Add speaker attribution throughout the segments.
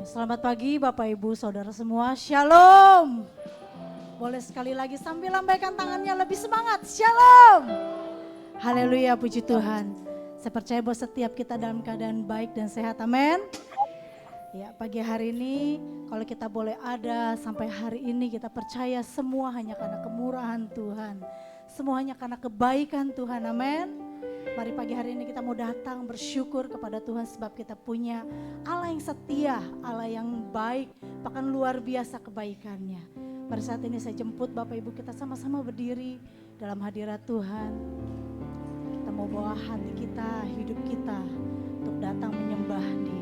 Speaker 1: Selamat pagi Bapak Ibu Saudara semua, Shalom. Boleh sekali lagi sambil lambaikan tangannya lebih semangat, Shalom. Haleluya, puji Tuhan. Saya percaya bahwa setiap kita dalam keadaan baik dan sehat, amin. Ya, pagi hari ini kalau kita boleh ada sampai hari ini kita percaya semua hanya karena kemurahan Tuhan. Semua hanya karena kebaikan Tuhan, amin. Mari pagi hari ini kita mau datang bersyukur kepada Tuhan sebab kita punya Allah yang setia, Allah yang baik, bahkan luar biasa kebaikannya. Pada saat ini saya jemput Bapak Ibu kita sama-sama berdiri dalam hadirat Tuhan. Kita mau bawa hati kita, hidup kita untuk datang menyembah Dia.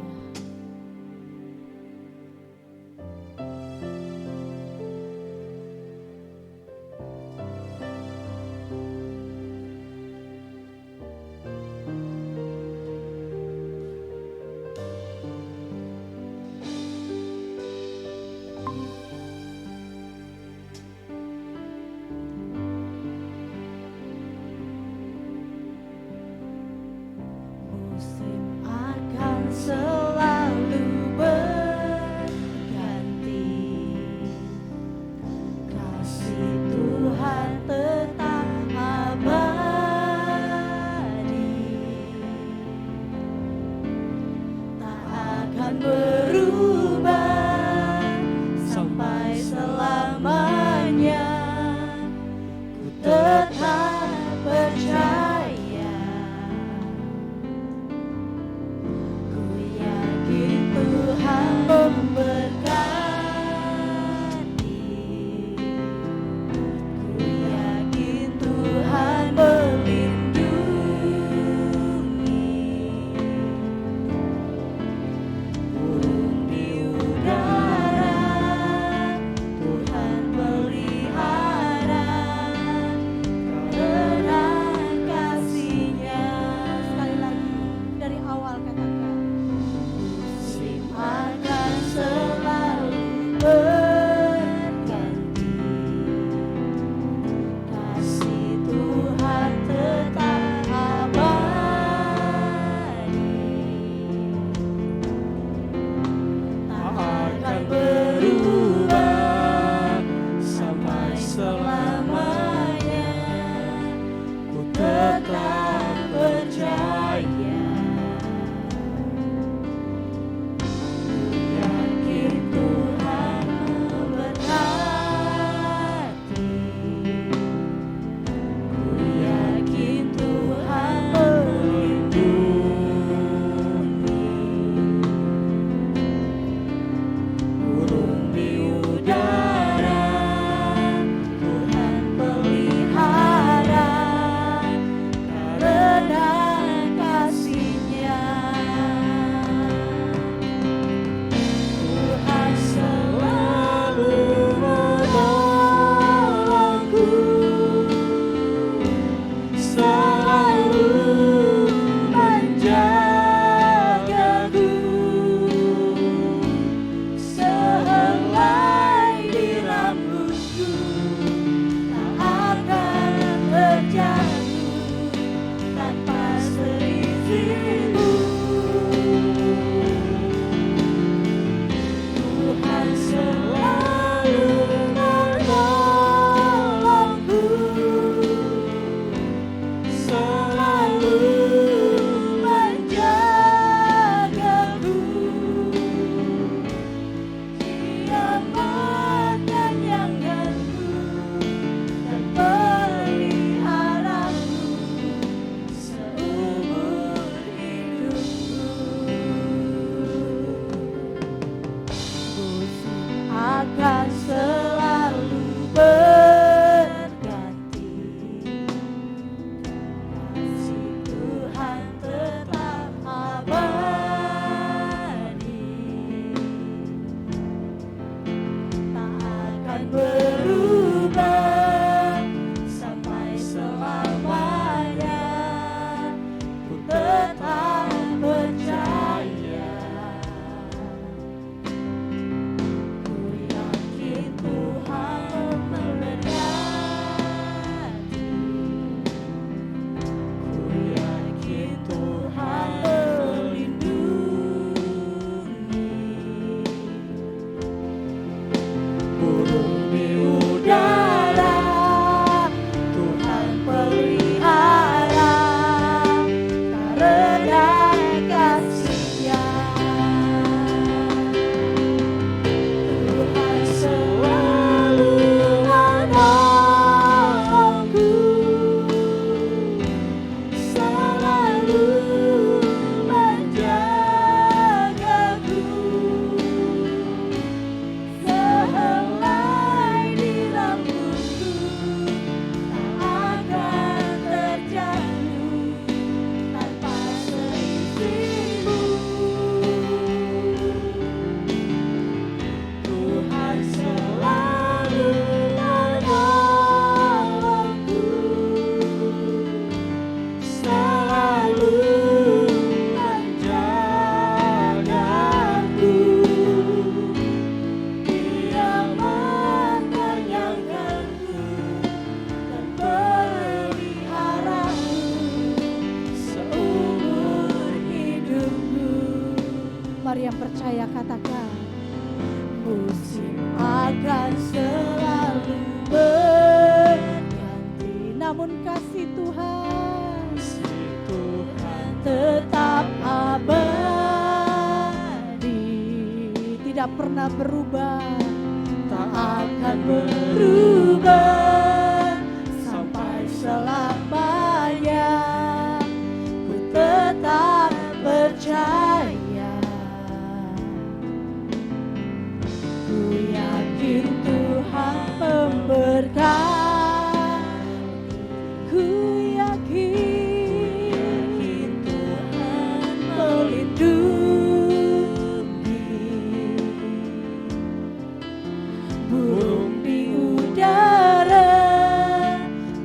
Speaker 1: percaya katakan, musim akan selalu berganti, namun kasih Tuhan tetap abadi, tidak pernah berubah, tak akan berubah sampai selamanya. Ku tetap percaya, ku yakin Tuhan memberkati, ku yakin Tuhan melindungi. Burung di udara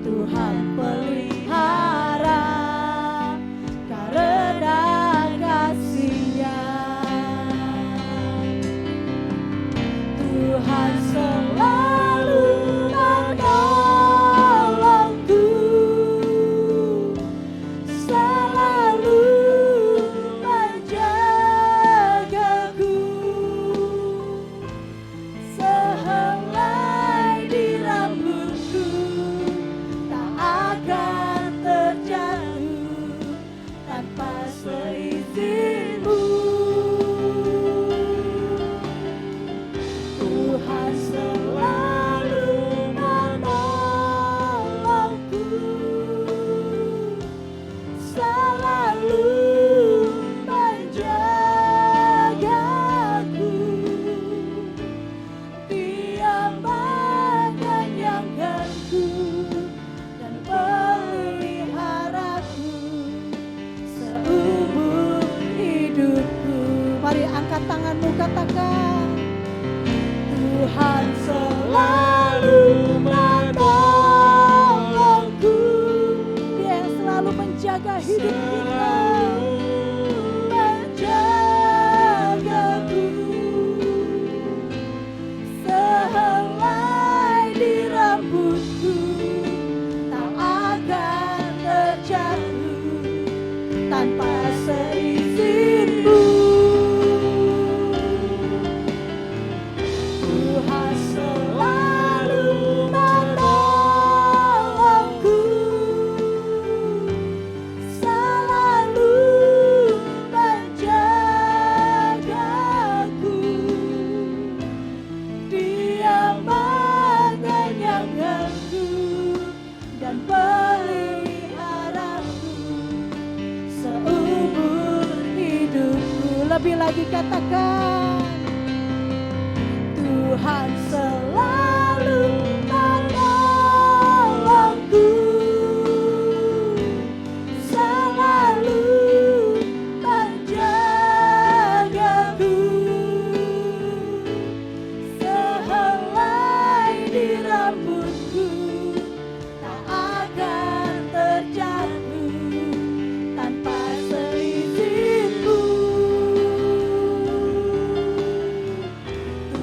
Speaker 1: Tuhan pelihara, karena kasih-Nya. Tuhan selalu menolongku, selalu menjagaku, sehelai di rambutku tak akan terjatuh tanpa seizin-Mu. Tuhan selalu menolongku, selalu menjagaku. Dia menyayangkanku dan peliharaku seumur hidupku. Mari angkat tanganmu, katakan, Tuhan selalu menolongku. Dia yang selalu menjaga hidup kita, menjagaku, sehelai di rambutku tak akan terjatuh tanpa seizin-Mu. Tuhan selalu menolongku, selalu menjagaku. Dia menyayangkanku dan peliharaku seumur hidupku. Lebih lagi katakan, Tuhan selalu menolongku, selalu menjagaku, sehelai di rambutku tak akan terjatuh tanpa seizin-Mu.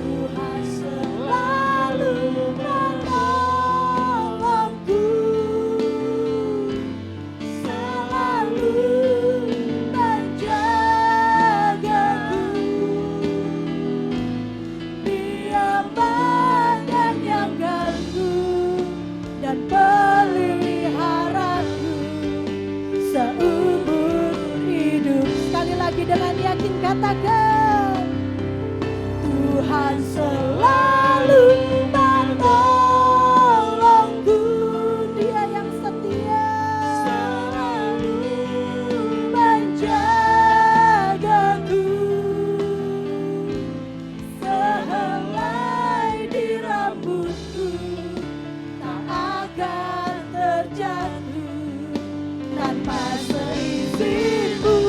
Speaker 1: Tuhan selalu menolongku, selalu menjagaku. Dia menyayangkanku dan peliharaku seumur hidup. Sekali lagi dengan yakin katakan, Tuhan selalu menolongku. Dia yang setia, selalu menjagaku, sehelai di rambutku tak akan terjatuh tanpa seizin-Mu.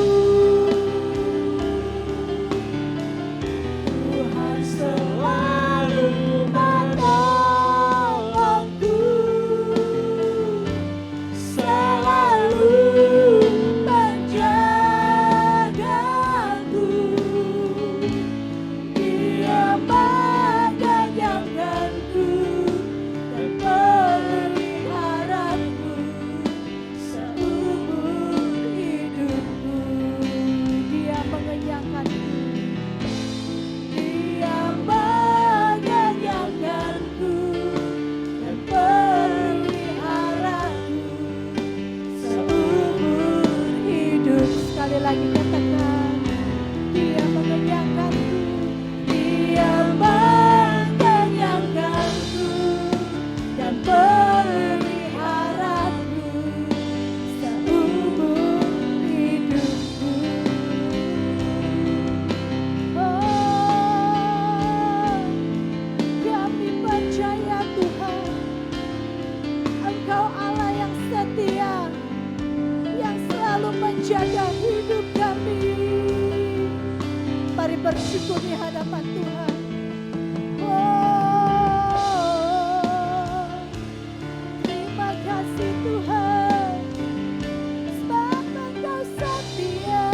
Speaker 1: Tuhan selalu Sekali lagi katakan, Dia mengenyangkanku, Dia mengenyangkanku dan peliharaku seumur hidupku. Oh, kami percaya Tuhan, Engkau Allah yang setia, yang selalu menjaga hidup kami. Mari bersyukur di hadapan Tuhan. Oh, terima kasih Tuhan, sebab Engkau setia.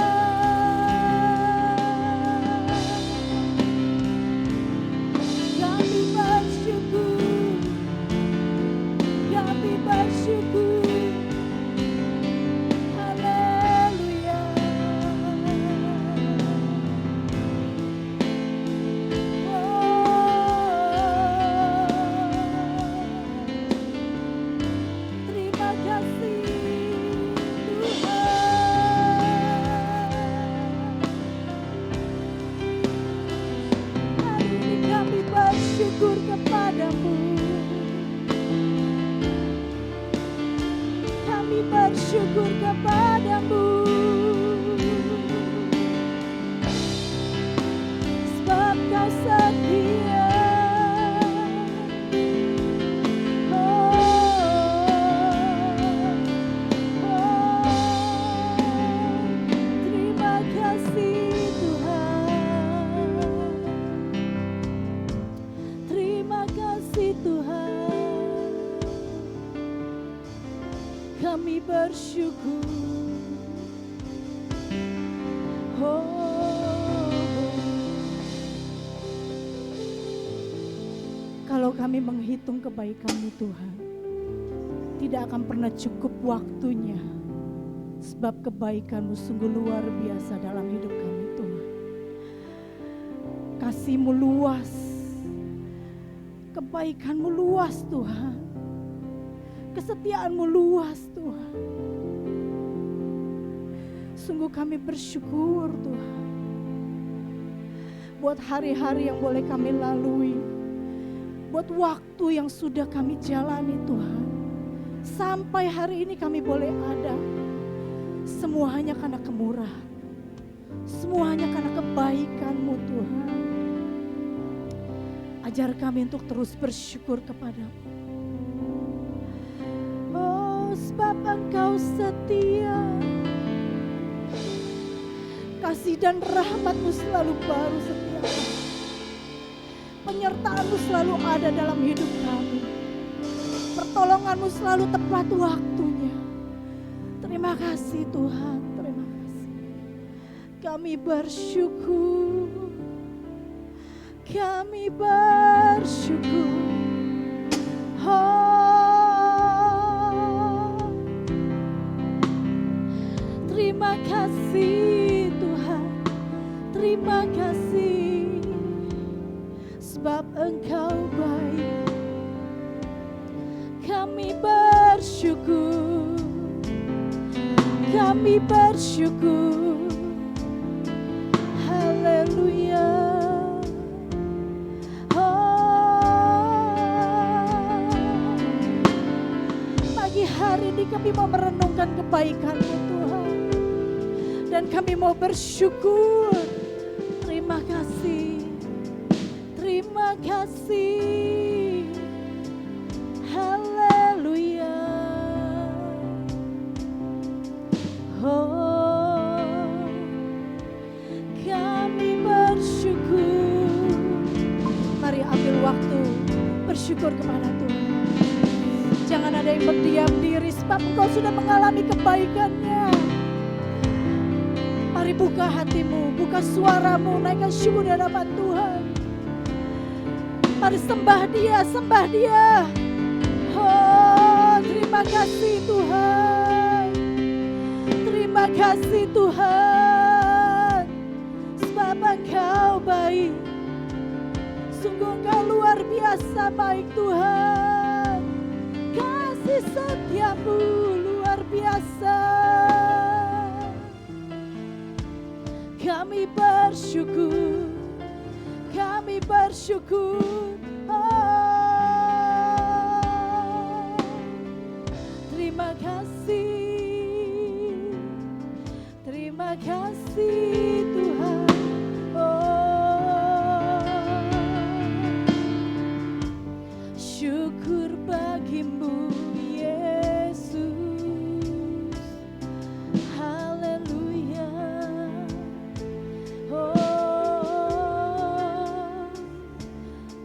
Speaker 1: Kami bersyukur, kami bersyukur. Haleluya. Terima kasih Tuhan. Hari ini kami bersyukur kepadamu. Kami bersyukur kepadamu, sebab Kau setia. Terima kasih Tuhan. Terima kasih Tuhan. Kami bersyukur. Kalau kami menghitung kebaikan-Mu Tuhan, tidak akan pernah cukup waktunya, sebab kebaikan-Mu sungguh luar biasa dalam hidup kami Tuhan. Kasih-Mu luas, kebaikan-Mu luas Tuhan, kesetiaan-Mu luas Tuhan. Sungguh kami bersyukur Tuhan, buat hari-hari yang boleh kami lalui, buat waktu yang sudah kami jalani Tuhan. Sampai hari ini kami boleh ada, semua hanya karena kemurahan, semua hanya karena kebaikan-Mu Tuhan. Ajar kami untuk terus bersyukur kepadamu. Oh, sebab Engkau setia, kasih dan rahmat-Mu selalu baru setiap hari. Penyertaan-Mu selalu ada dalam hidup kami. Pertolongan-Mu selalu tepat waktunya. Terima kasih Tuhan, terima kasih. Kami bersyukur, kami bersyukur. Oh, terima kasih Tuhan, terima kasih. Sebab Engkau baik, kami bersyukur, kami bersyukur. Haleluya. Oh, pagi hari ini kami mau merenungkan kebaikan-Mu Tuhan, dan kami mau bersyukur. Terima kasih, terima kasih. Haleluya. Oh, kami bersyukur. Mari ambil waktu bersyukur kepada Tuhan. Jangan ada yang berdiam diri, sebab Engkau sudah mengalami kebaikan-Nya. Mari buka hatimu, buka suaramu, naikkan syukur di hadapan Tuhan. Mari sembah Dia, sembah Dia. Oh, terima kasih Tuhan, terima kasih Tuhan, sebab Engkau baik. Sungguh Engkau luar biasa baik Tuhan. Kasih setiamu luar biasa. Kami bersyukur, kami bersyukur. Oh, terima kasih, terima kasih Tuhan. Oh, syukur bagimu Yesus. Haleluya. Oh,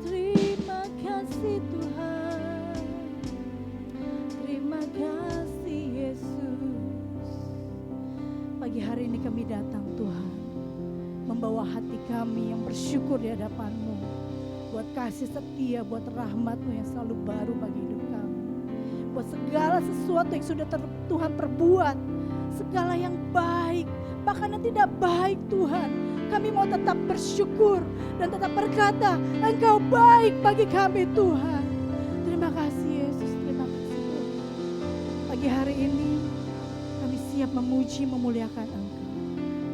Speaker 1: terima kasih Tuhan, terima kasih Yesus. Pagi hari ini kami datang Tuhan, membawa hati kami yang bersyukur di hadapan-Mu, buat kasih setia, buat rahmat-Mu yang selalu baru bagi hidup kami, buat segala sesuatu yang sudah Tuhan perbuat, segala yang baik, bahkan yang tidak baik Tuhan. Kami mau tetap bersyukur dan tetap berkata, Engkau baik bagi kami Tuhan. Terima kasih Yesus, terima kasih Tuhan. Pagi hari ini kami siap memuji, memuliakan Engkau.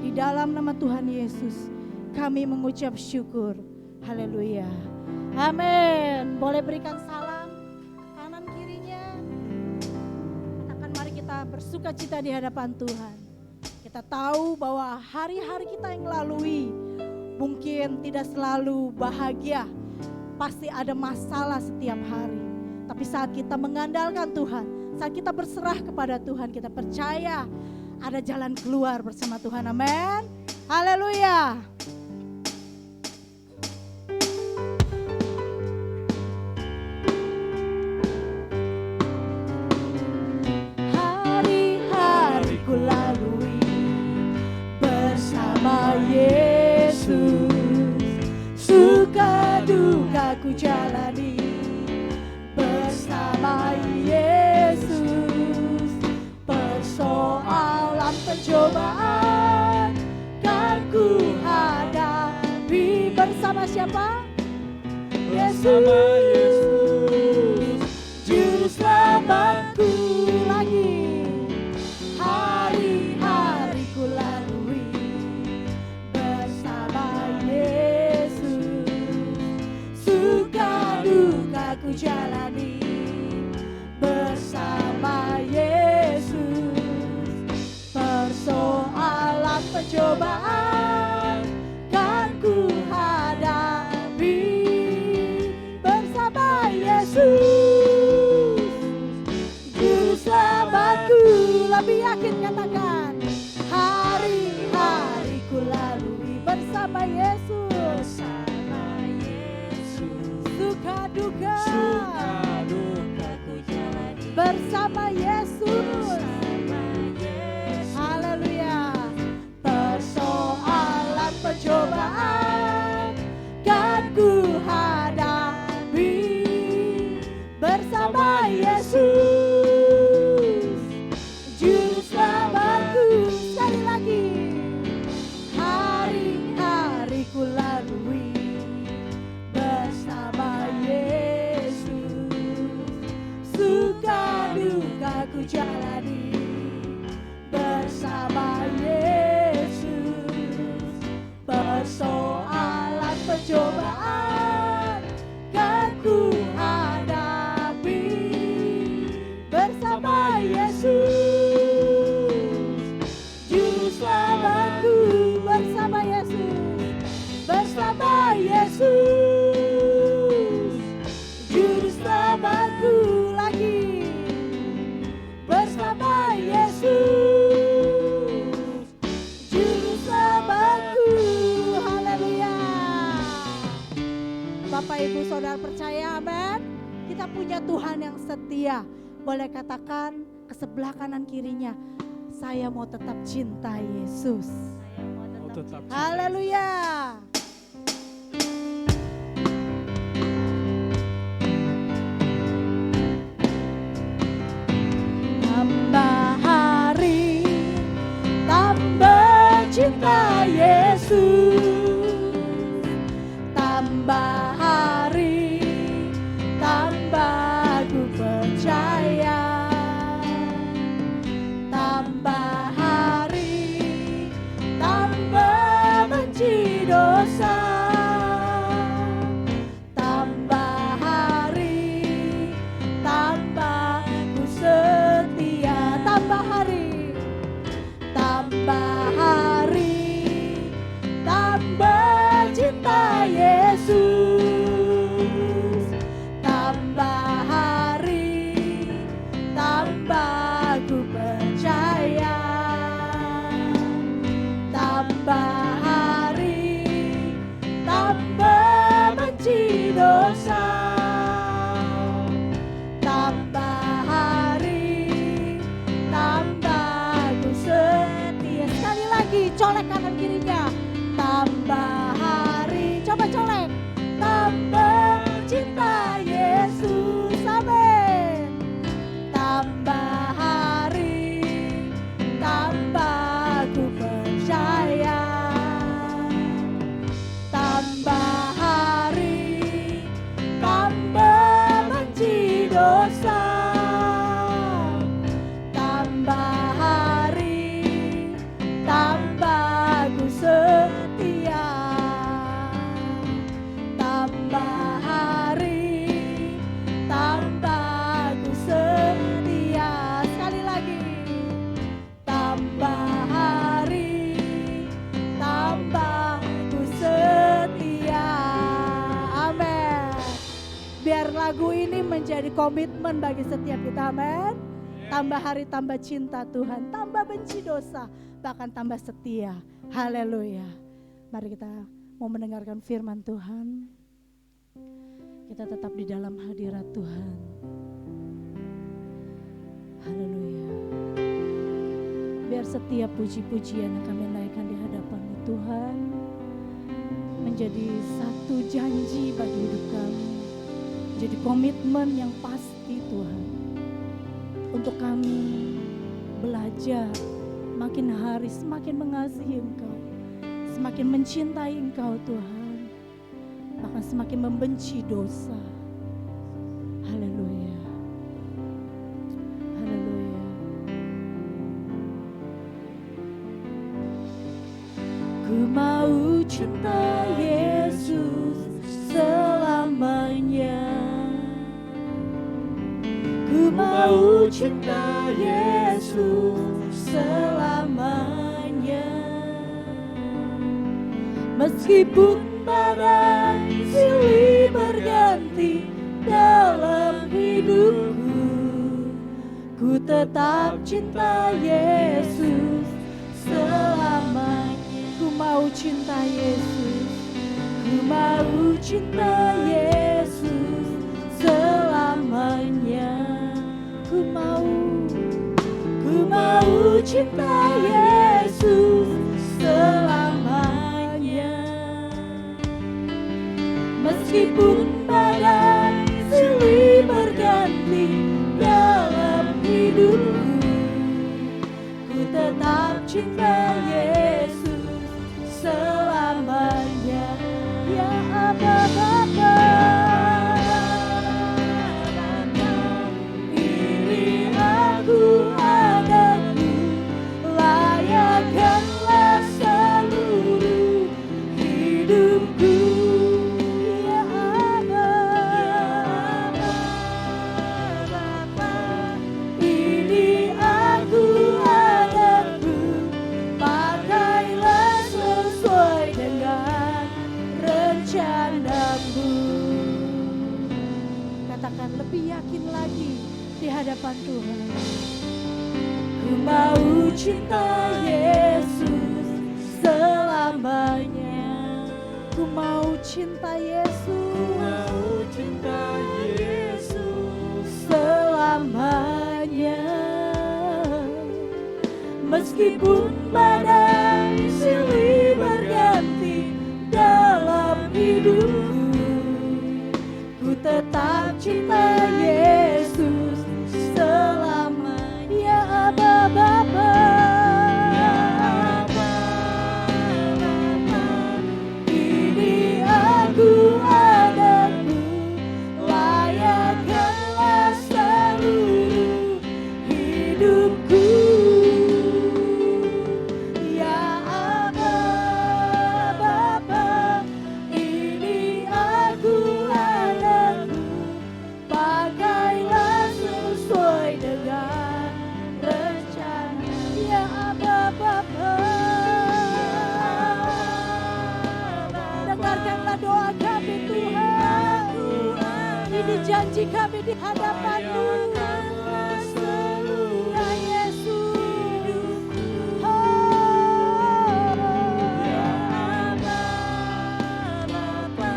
Speaker 1: Di dalam nama Tuhan Yesus kami mengucap syukur. Haleluya. Amin. Boleh berikan salam kanan kirinya. Katakan mari kita bersuka cita di hadapan Tuhan. Kita tahu bahwa hari-hari kita yang lalui mungkin tidak selalu bahagia. Pasti ada masalah setiap hari. Tapi saat kita mengandalkan Tuhan, saat kita berserah kepada Tuhan, kita percaya ada jalan keluar bersama Tuhan. Amin. Haleluya. Hari-hari ku lalui bersama Yesus, suka duka ku jalani bersama Yesus. Persoalan pencobaan kan ku hadapi bersama siapa? Yesus, juru selamatku. Lagi hari-hari ku lalui bersama Yesus, suka duka ku jalani bersama Yesus. Persoalan pencobaan kan ku hadapi bersama Yesus, juru selamatku. Lebih yakin katakan, hari-hari ku lalui bersama Yesus, suka duka ku jalani bersama Yesus. Haleluya. Persoalan pencobaan kan ku hadapi bersama Yesus, juru selamatku. Sekali lagi, hari-hari ku lalui bersama Yesus, suka duka ku jalani bersama Yesus. Persoalan pencobaan kan ku hadapi bersama Yesus, juru selamatku. Bersama Yesus, bersama Yesus, juru selamatku. Lagi bersama Yesus, juru selamatku. Haleluya. Bapak Ibu Saudara percaya, amin. Kita punya Tuhan yang setia. Boleh katakan ke sebelah kanan kirinya, saya mau tetap cinta Yesus. Haleluya. Tambah hari, tambah cinta Yesus. Tambah hari, tambah ku percaya. Tambah hari, tambah colek kanan kirinya. Tambah hari, coba colek. Tambah cinta Yesus, amin. Tambah hari, tambah ku percaya. Tambah hari, tambah benci dosa. Tambah hari, tambah ku setia. Tambah hari, tambah ku setia. Sekali lagi. Tambah hari, tambah ku setia. Amin. Biar lagu ini menjadi komitmen bagi setiap kita, amin. Tambah hari tambah cinta Tuhan, tambah benci dosa, bahkan tambah setia. Haleluya. Mari kita mau mendengarkan firman Tuhan. Kita tetap di dalam hadirat Tuhan. Haleluya. Biar setiap puji-pujian yang kami naikkan di hadapan-Mu Tuhan menjadi satu janji bagi hidup kami. Jadi komitmen yang pasti Tuhan. Untuk kami belajar makin hari semakin mengasihi Engkau. Semakin mencintai Engkau Tuhan. Bahkan semakin membenci dosa. Haleluya. Haleluya. Ku mau cinta Yesus selamanya. Ku mau cinta Yesus selamanya. Meskipun badai silih berganti dalam hidupku, ku tetap cinta Yesus selamanya. Ku mau cinta Yesus, ku mau cinta Yesus selamanya. Ku mau cinta Yesus selamanya. Meskipun badai silih berganti dalam hidupku, ku tetap cinta Yesus selamanya. Ya Aba Bapa, ini aku padamu, layakkanlah seluruh hidupku. Ya Aba Bapa, ini aku padamu, pakailah sesuai dengan rencanamu. Katakan lebih yakin lagi di hadapan Tuhan. Ku mau cinta Yesus selamanya. Ku mau cinta Yesus, ku mau cinta Yesus selamanya. Meskipun badai silih berganti dalam hidupku, ku tetap cinta Yesus selamanya. Ya Aba Bapa, ini aku padamu, layakkanlah seluruh hidupku. Ya Aba Bapa, ini aku padamu, pakailah sesuai dengan rencana. Ya Aba Bapa, dengarkanlah doa kami Tuhan. Ini janji kami di hadapan-Mu. Ya Yesus. Ya Aba Bapa,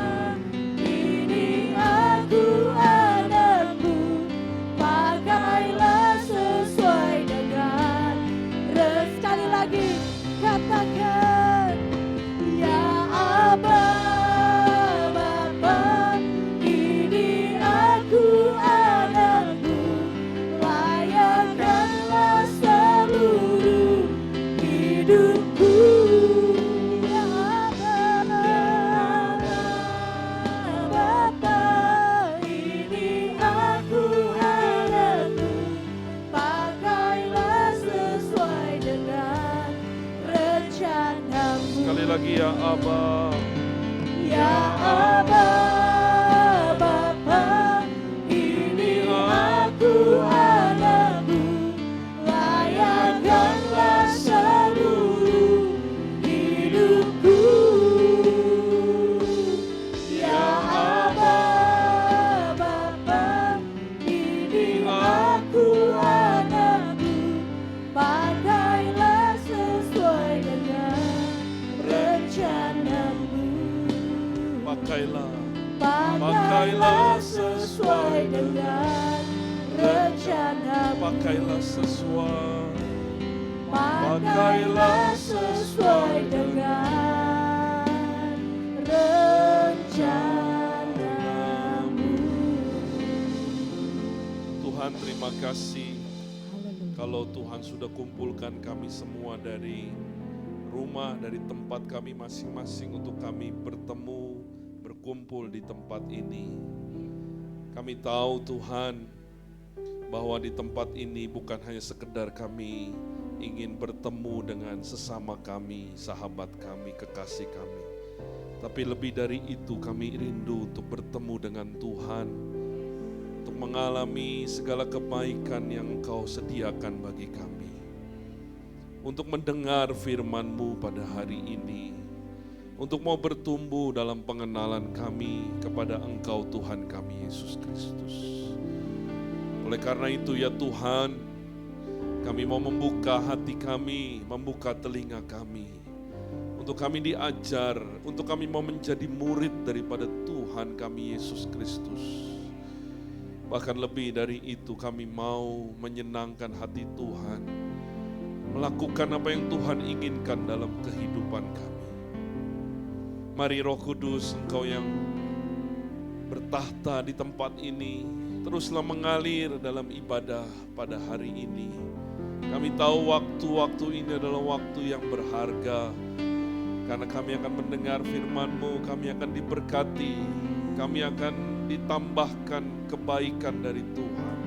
Speaker 1: ini aku padamu, pakailah sesuai dengan sekali lagi. katakan, ya Aba, Bapa, ini aku anakmu, layakkanlah seluruh hidupku. Ya Aba, Bapa, ini aku anakmu, pakailah sesuai dengan rencanamu.
Speaker 2: Sekali lagi ya Aba.
Speaker 1: Ya Aba, Bapa, ini aku anakmu, layakkanlah seluruh hidupku. Ya Aba, Bapa, ini aku anakmu, pakailah sesuai dengan rencanamu.
Speaker 2: Pakailah
Speaker 1: sesuai dengan rencanamu.
Speaker 2: Pakailah sesuai.
Speaker 1: Pakailah sesuai dengan rencanamu.
Speaker 2: Tuhan, terima kasih kalau Tuhan sudah kumpulkan kami semua dari rumah, dari tempat kami masing-masing untuk kami bertemu, berkumpul di tempat ini. Kami tahu Tuhan bahwa di tempat ini bukan hanya sekedar kami ingin bertemu dengan sesama kami, sahabat kami, kekasih kami. Tapi lebih dari itu kami rindu untuk bertemu dengan Tuhan, untuk mengalami segala kebaikan yang Engkau sediakan bagi kami. Untuk mendengar firman-Mu pada hari ini, untuk mau bertumbuh dalam pengenalan kami kepada Engkau Tuhan kami Yesus Kristus. Oleh karena itu ya Tuhan, kami mau membuka hati kami, membuka telinga kami, untuk kami diajar, untuk kami mau menjadi murid daripada Tuhan kami Yesus Kristus. Bahkan lebih dari itu kami mau menyenangkan hati Tuhan, melakukan apa yang Tuhan inginkan dalam kehidupan kami. Mari Roh Kudus, Engkau yang bertahta di tempat ini, teruslah mengalir dalam ibadah pada hari ini. Kami tahu waktu-waktu ini adalah waktu yang berharga, karena kami akan mendengar firman-Mu, kami akan diberkati, kami akan ditambahkan kebaikan dari Tuhan.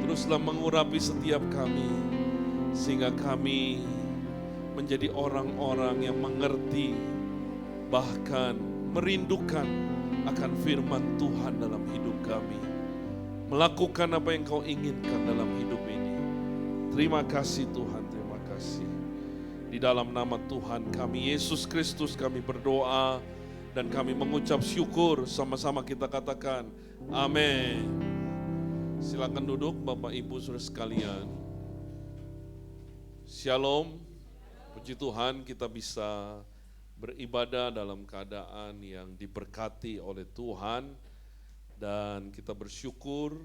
Speaker 2: Teruslah mengurapi setiap kami, sehingga kami menjadi orang-orang yang mengerti, bahkan merindukan akan firman Tuhan dalam hidup kami. Melakukan apa yang Kau inginkan dalam hidup ini. Terima kasih Tuhan, terima kasih. Di dalam nama Tuhan kami Yesus Kristus kami berdoa dan kami mengucap syukur, sama-sama kita katakan amin. Silakan duduk Bapak Ibu Saudara sekalian. Shalom. Puji Tuhan kita bisa beribadah dalam keadaan yang diberkati oleh Tuhan, dan kita bersyukur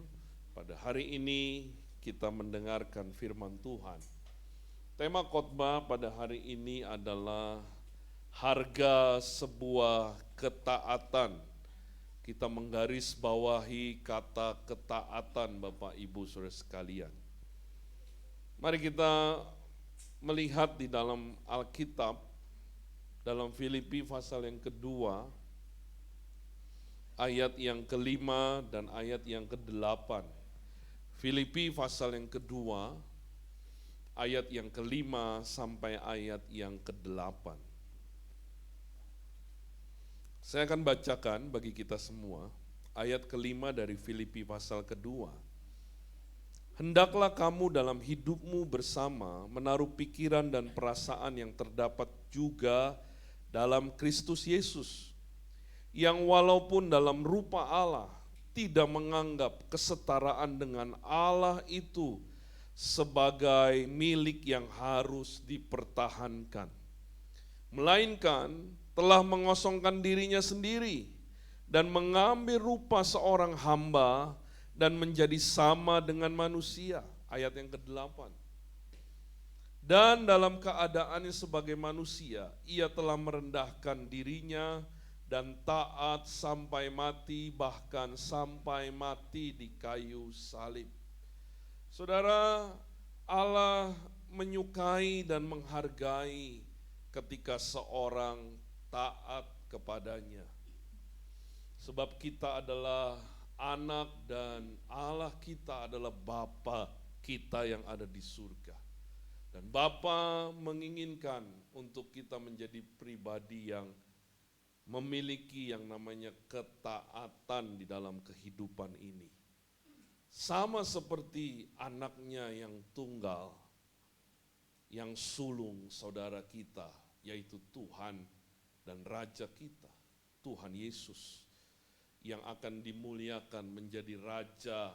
Speaker 2: pada hari ini kita mendengarkan firman Tuhan. Tema khotbah pada hari ini adalah harga sebuah ketaatan. Kita menggarisbawahi kata ketaatan Bapak Ibu Saudara sekalian. Mari kita melihat di dalam Alkitab, dalam Filipi pasal yang kedua, ayat yang kelima dan ayat yang ke-8. Filipi pasal yang kedua, ayat yang kelima sampai ayat yang ke-8. Saya akan bacakan bagi kita semua, ayat kelima dari Filipi pasal kedua. Hendaklah kamu dalam hidupmu bersama menaruh pikiran dan perasaan yang terdapat juga dalam Kristus Yesus, yang walaupun dalam rupa Allah tidak menganggap kesetaraan dengan Allah itu sebagai milik yang harus dipertahankan, melainkan telah mengosongkan dirinya sendiri dan mengambil rupa seorang hamba dan menjadi sama dengan manusia. Ayat yang ke-8. Dan dalam keadaannya sebagai manusia, ia telah merendahkan dirinya dan taat sampai mati, bahkan sampai mati di kayu salib. Saudara, Allah menyukai dan menghargai ketika seorang taat kepadanya. Sebab kita adalah anak dan Allah kita adalah Bapa kita yang ada di surga. Dan Bapa menginginkan untuk kita menjadi pribadi yang memiliki yang namanya ketaatan di dalam kehidupan ini. Sama seperti anaknya yang tunggal, yang sulung saudara kita, yaitu Tuhan dan Raja kita, Tuhan Yesus, yang akan dimuliakan menjadi Raja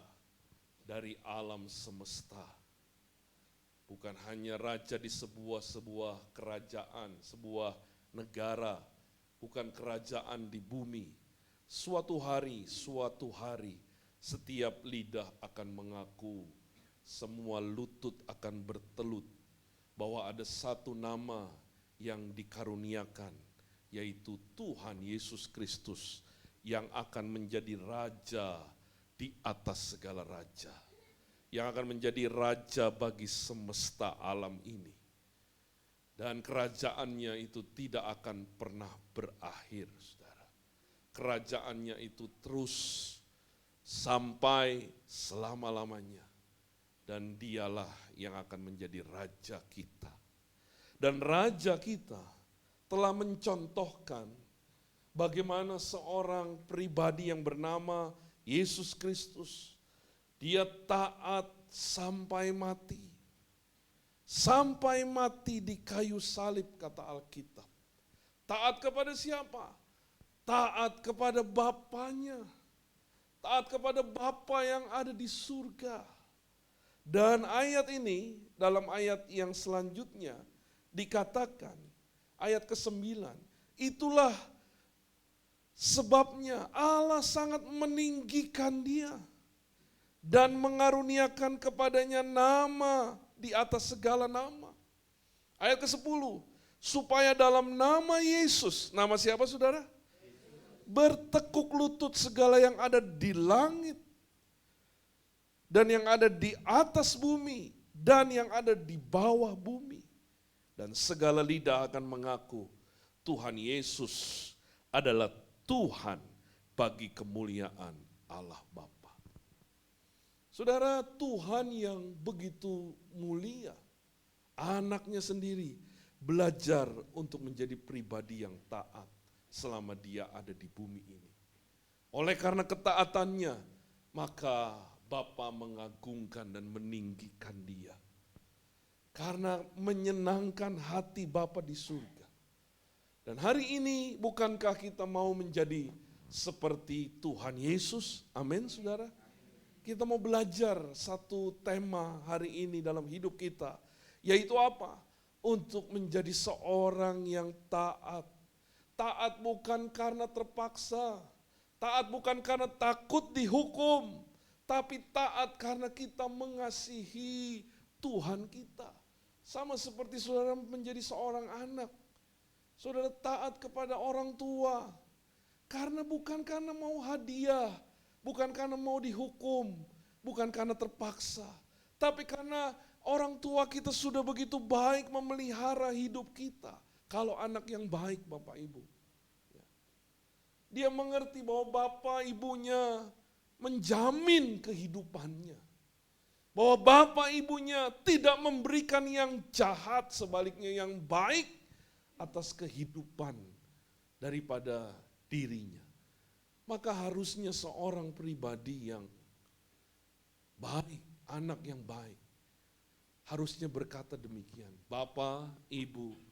Speaker 2: dari alam semesta. Bukan hanya raja di sebuah kerajaan, sebuah negara, bukan kerajaan di bumi. Suatu hari, setiap lidah akan mengaku, semua lutut akan bertelut, bahwa ada satu nama yang dikaruniakan, yaitu Tuhan Yesus Kristus, yang akan menjadi Raja di atas segala raja. Yang akan menjadi raja bagi semesta alam ini. Dan kerajaannya itu tidak akan pernah berakhir, saudara. Kerajaannya itu terus sampai selama-lamanya. Dan dialah yang akan menjadi raja kita. Dan raja kita telah mencontohkan bagaimana seorang pribadi yang bernama Yesus Kristus, dia taat sampai mati. Sampai mati di kayu salib, kata Alkitab. Taat kepada siapa? Taat kepada Bapanya. Taat kepada Bapa yang ada di surga. Dan ayat ini, dalam ayat yang selanjutnya, dikatakan, ayat ke-9, itulah sebabnya Allah sangat meninggikan dia dan mengaruniakan kepadanya nama di atas segala nama. Ayat ke-10, supaya dalam nama Yesus, nama siapa saudara? Bertekuk lutut segala yang ada di langit, dan yang ada di atas bumi, dan yang ada di bawah bumi. Dan segala lidah akan mengaku, Tuhan Yesus adalah Tuhan bagi kemuliaan Allah Bapa. Saudara, Tuhan yang begitu mulia, anaknya sendiri belajar untuk menjadi pribadi yang taat selama dia ada di bumi ini. Oleh karena ketaatannya, maka Bapa mengagungkan dan meninggikan dia. Karena menyenangkan hati Bapa di surga. Dan hari ini bukankah kita mau menjadi seperti Tuhan Yesus? Amin, saudara. Kita mau belajar satu tema hari ini dalam hidup kita, yaitu apa? Untuk menjadi seorang yang taat. Taat bukan karena terpaksa, taat bukan karena takut dihukum, tapi taat karena kita mengasihi Tuhan kita. Sama seperti saudara menjadi seorang anak, saudara taat kepada orang tua, karena bukan karena mau hadiah, bukan karena mau dihukum, bukan karena terpaksa, tapi karena orang tua kita sudah begitu baik memelihara hidup kita. Kalau anak yang baik Bapak Ibu, dia mengerti bahwa Bapak Ibunya menjamin kehidupannya. Bahwa Bapak Ibunya tidak memberikan yang jahat, sebaliknya yang baik atas kehidupan daripada dirinya. Maka harusnya seorang pribadi yang baik, anak yang baik, harusnya berkata demikian, Bapak, Ibu,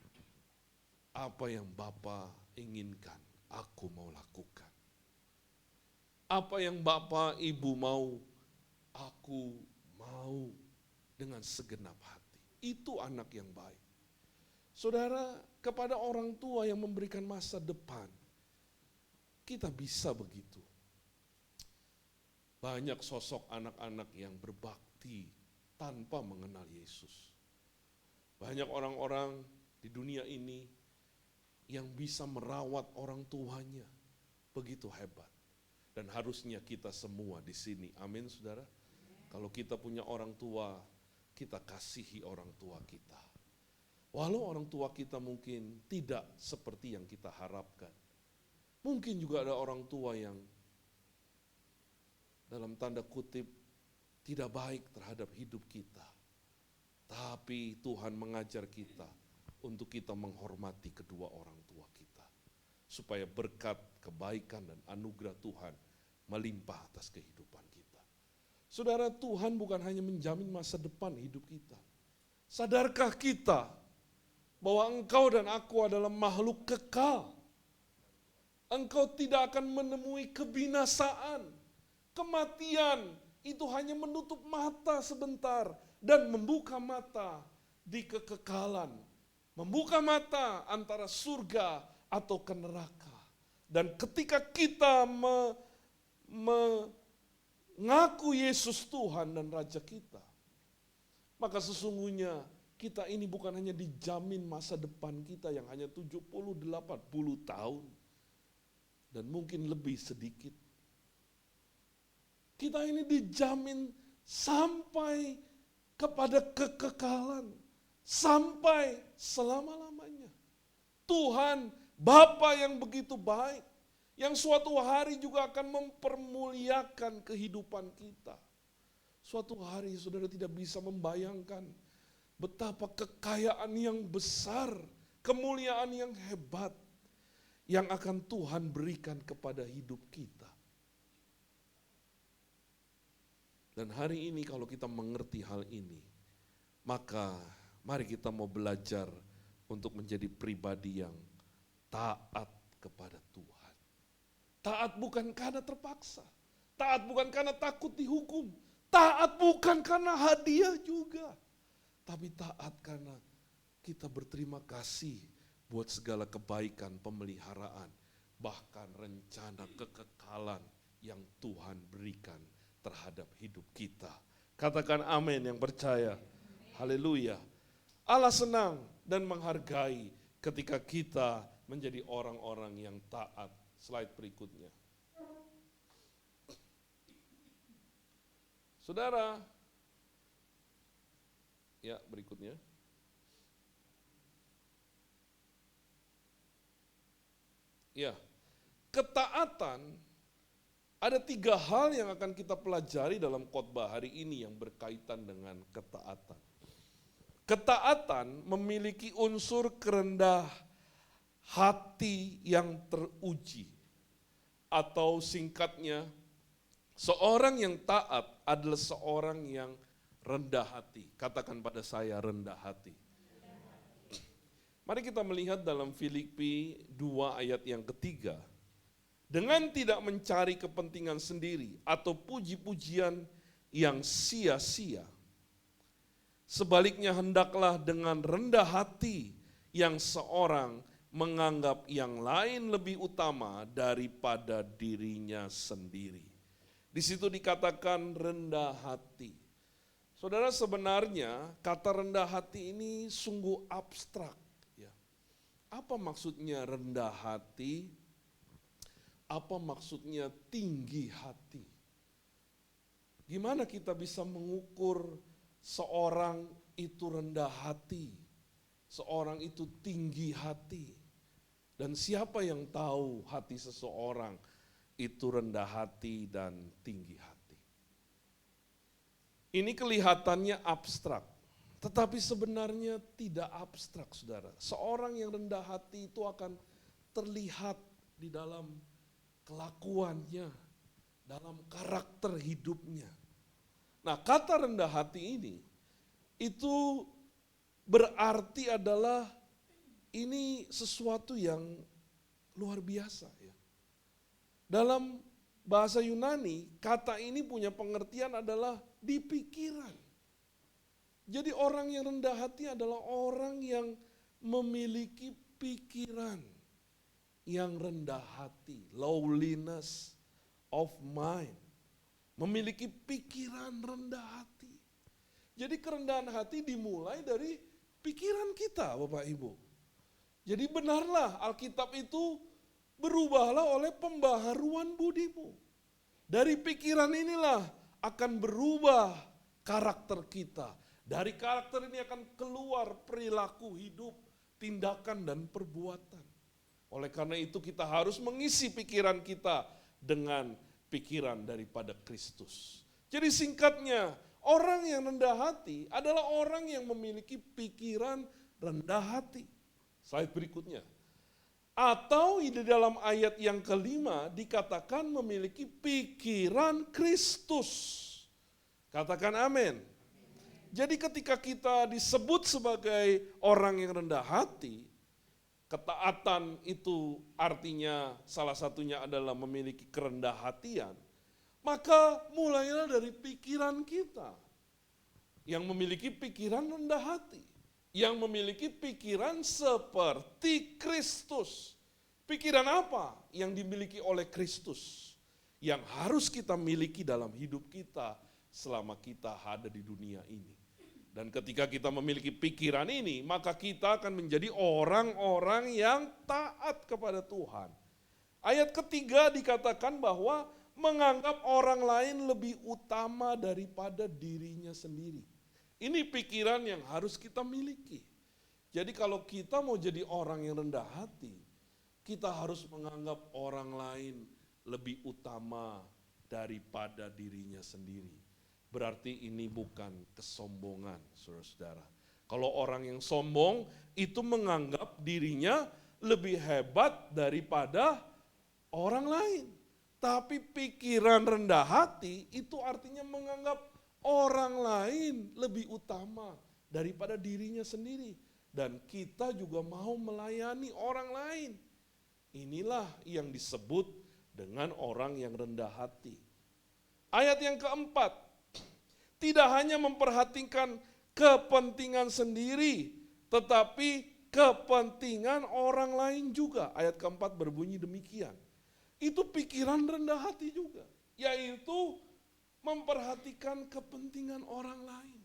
Speaker 2: apa yang Bapak inginkan, aku mau lakukan. Apa yang Bapak, Ibu mau, aku mau dengan segenap hati. Itu anak yang baik. Saudara, kepada orang tua yang memberikan masa depan, kita bisa begitu. Banyak sosok anak-anak yang berbakti tanpa mengenal Yesus. Banyak orang-orang di dunia ini yang bisa merawat orang tuanya. Begitu hebat. Dan harusnya kita semua di sini. Amin, saudara. Kalau kita punya orang tua, kita kasihi orang tua kita. Walau orang tua kita mungkin tidak seperti yang kita harapkan. Mungkin juga ada orang tua yang dalam tanda kutip tidak baik terhadap hidup kita. Tapi Tuhan mengajar kita untuk kita menghormati kedua orang tua kita. Supaya berkat, kebaikan, dan anugerah Tuhan melimpah atas kehidupan kita. Saudara, Tuhan bukan hanya menjamin masa depan hidup kita. Sadarkah kita bahwa engkau dan aku adalah makhluk kekal? Engkau tidak akan menemui kebinasaan. Kematian itu hanya menutup mata sebentar dan membuka mata di kekekalan. Membuka mata antara surga atau ke neraka. Dan ketika kita mengaku Yesus Tuhan dan Raja kita, maka sesungguhnya kita ini bukan hanya dijamin masa depan kita yang hanya 70-80 tahun. Dan mungkin lebih sedikit. Kita ini dijamin sampai kepada kekekalan. Sampai selama-lamanya. Tuhan, Bapa yang begitu baik. Yang suatu hari juga akan mempermuliakan kehidupan kita. Suatu hari saudara tidak bisa membayangkan betapa kekayaan yang besar, kemuliaan yang hebat yang akan Tuhan berikan kepada hidup kita. Dan hari ini kalau kita mengerti hal ini, maka mari kita mau belajar untuk menjadi pribadi yang taat kepada Tuhan. Taat bukan karena terpaksa. Taat bukan karena takut dihukum. Taat bukan karena hadiah juga. Tapi taat karena kita berterima kasih buat segala kebaikan, pemeliharaan, bahkan rencana kekekalan yang Tuhan berikan terhadap hidup kita. Katakan amin yang percaya. Haleluya. Allah senang dan menghargai ketika kita menjadi orang-orang yang taat. Slide berikutnya. Saudara, ya berikutnya. Ya, ketaatan, ada 3 hal yang akan kita pelajari dalam khotbah hari ini yang berkaitan dengan ketaatan. Ketaatan memiliki unsur kerendah hati yang teruji. Atau singkatnya, seorang yang taat adalah seorang yang rendah hati. Katakan pada saya, rendah hati. Mari kita melihat dalam Filipi 2 ayat yang ketiga. Dengan tidak mencari kepentingan sendiri atau puji-pujian yang sia-sia. Sebaliknya hendaklah dengan rendah hati yang seorang menganggap yang lain lebih utama daripada dirinya sendiri. Di situ dikatakan rendah hati. Saudara, sebenarnya kata rendah hati ini sungguh abstrak. Apa maksudnya rendah hati? Apa maksudnya tinggi hati? Gimana kita bisa mengukur seorang itu rendah hati? Seorang itu tinggi hati? Dan siapa yang tahu hati seseorang itu rendah hati dan tinggi hati? Ini kelihatannya abstrak. Tetapi sebenarnya tidak abstrak, saudara. Seorang yang rendah hati itu akan terlihat di dalam kelakuannya, dalam karakter hidupnya. Nah, kata rendah hati ini, itu berarti adalah ini sesuatu yang luar biasa. Ya. Dalam bahasa Yunani, kata ini punya pengertian adalah di pikiran. Jadi orang yang rendah hati adalah orang yang memiliki pikiran yang rendah hati, lowliness of mind. Memiliki pikiran rendah hati. Jadi kerendahan hati dimulai dari pikiran kita, Bapak Ibu. Jadi benarlah Alkitab itu berubahlah oleh pembaharuan budimu. Dari pikiran inilah akan berubah karakter kita. Dari karakter ini akan keluar perilaku hidup, tindakan dan perbuatan. Oleh karena itu kita harus mengisi pikiran kita dengan pikiran daripada Kristus. Jadi singkatnya, orang yang rendah hati adalah orang yang memiliki pikiran rendah hati. Slide berikutnya. Atau di dalam ayat yang kelima dikatakan memiliki pikiran Kristus. Katakan amin. Jadi ketika kita disebut sebagai orang yang rendah hati, ketaatan itu artinya salah satunya adalah memiliki kerendah hatian. Maka mulailah dari pikiran kita yang memiliki pikiran rendah hati. Yang memiliki pikiran seperti Kristus. Pikiran apa yang dimiliki oleh Kristus? Yang harus kita miliki dalam hidup kita selama kita ada di dunia ini. Dan ketika kita memiliki pikiran ini, maka kita akan menjadi orang-orang yang taat kepada Tuhan. Ayat ketiga dikatakan bahwa menganggap orang lain lebih utama daripada dirinya sendiri. Ini pikiran yang harus kita miliki. Jadi kalau kita mau jadi orang yang rendah hati, kita harus menganggap orang lain lebih utama daripada dirinya sendiri. Berarti ini bukan kesombongan, saudara-saudara. Kalau orang yang sombong itu menganggap dirinya lebih hebat daripada orang lain. Tapi pikiran rendah hati itu artinya menganggap orang lain lebih utama daripada dirinya sendiri. Dan kita juga mau melayani orang lain. Inilah yang disebut dengan orang yang rendah hati. Ayat yang keempat, tidak hanya memperhatikan kepentingan sendiri, tetapi kepentingan orang lain juga. Ayat keempat berbunyi demikian. Itu pikiran rendah hati juga, yaitu memperhatikan kepentingan orang lain.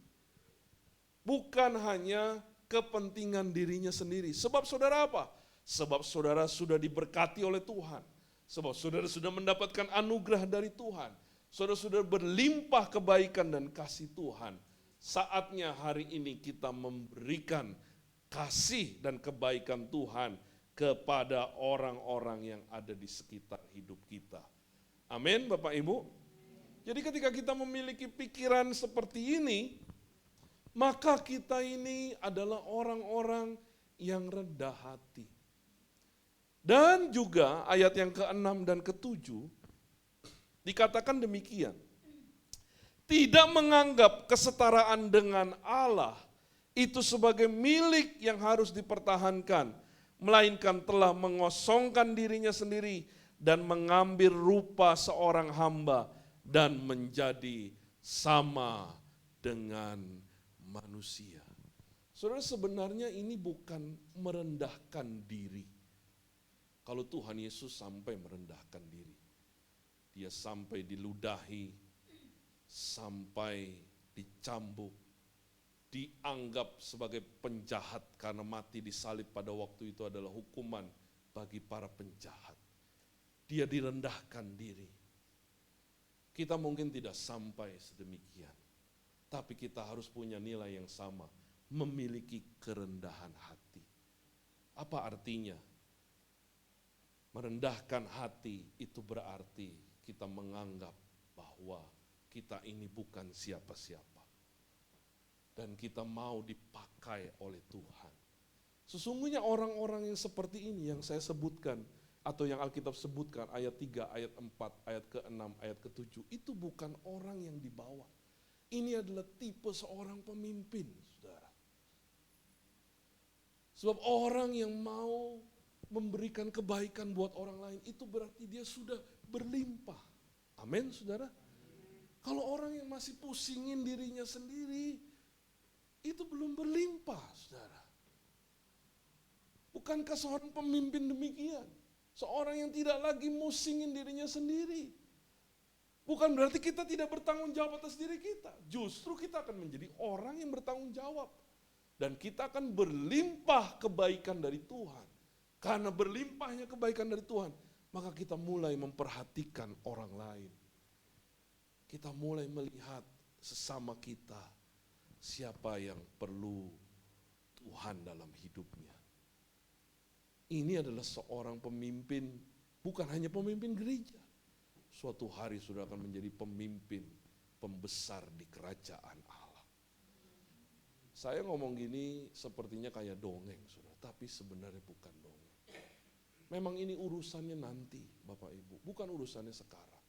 Speaker 2: Bukan hanya kepentingan dirinya sendiri. Sebab saudara apa? Sebab saudara sudah diberkati oleh Tuhan. Sebab saudara sudah mendapatkan anugerah dari Tuhan. Saudara sudah berlimpah kebaikan dan kasih Tuhan. Saatnya hari ini kita memberikan kasih dan kebaikan Tuhan kepada orang-orang yang ada di sekitar hidup kita. Amin Bapak Ibu. Jadi ketika kita memiliki pikiran seperti ini, maka kita ini adalah orang-orang yang rendah hati. Dan juga ayat yang ke-6 dan ke-7 dikatakan demikian. Tidak menganggap kesetaraan dengan Allah itu sebagai milik yang harus dipertahankan, melainkan telah mengosongkan dirinya sendiri dan mengambil rupa seorang hamba dan menjadi sama dengan manusia. Saudara, sebenarnya ini bukan merendahkan diri. Kalau Tuhan Yesus sampai merendahkan diri, dia sampai diludahi, sampai dicambuk, dianggap sebagai penjahat karena mati disalib pada waktu itu adalah hukuman bagi para penjahat. Dia direndahkan diri. Kita mungkin tidak sampai sedemikian, tapi kita harus punya nilai yang sama, memiliki kerendahan hati. Apa artinya? Merendahkan hati itu berarti kita menganggap bahwa kita ini bukan siapa-siapa. Dan kita mau dipakai oleh Tuhan. Sesungguhnya orang-orang yang seperti ini yang saya sebutkan, atau yang Alkitab sebutkan ayat 3, ayat 4, ayat ke-6, ayat ke-7, itu bukan orang yang dibawa. Ini adalah tipe seorang pemimpin, saudara. Sebab orang yang mau memberikan kebaikan buat orang lain, itu berarti dia sudah berlimpah. Amin, saudara. Kalau orang yang masih pusingin dirinya sendiri, itu belum berlimpah, saudara. Bukankah seorang pemimpin demikian? Seorang yang tidak lagi musingin dirinya sendiri. Bukan berarti kita tidak bertanggung jawab atas diri kita. Justru kita akan menjadi orang yang bertanggung jawab. Dan kita akan berlimpah kebaikan dari Tuhan. Karena berlimpahnya kebaikan dari Tuhan, maka kita mulai memperhatikan orang lain. Kita mulai melihat sesama kita, siapa yang perlu Tuhan dalam hidupnya. Ini adalah seorang pemimpin, bukan hanya pemimpin gereja. Suatu hari sudah akan menjadi pemimpin, pembesar di kerajaan Allah. Saya ngomong gini sepertinya kayak dongeng, saudara, tapi sebenarnya bukan dongeng. Memang ini urusannya nanti, Bapak Ibu, bukan urusannya sekarang.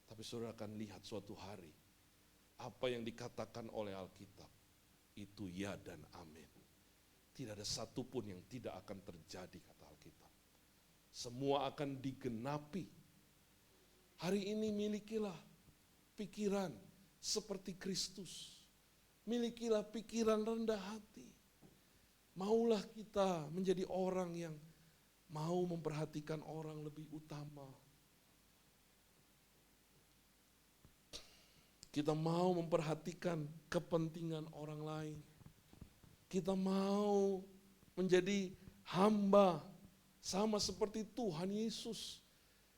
Speaker 2: Tapi saudara akan lihat suatu hari, apa yang dikatakan oleh Alkitab, itu ya dan amin. Tidak ada satupun yang tidak akan terjadi, kata Alkitab. Semua akan digenapi. Hari ini milikilah pikiran seperti Kristus. Milikilah pikiran rendah hati. Maulah kita menjadi orang yang mau memperhatikan orang lebih utama. Kita mau memperhatikan kepentingan orang lain. Kita mau menjadi hamba sama seperti Tuhan Yesus.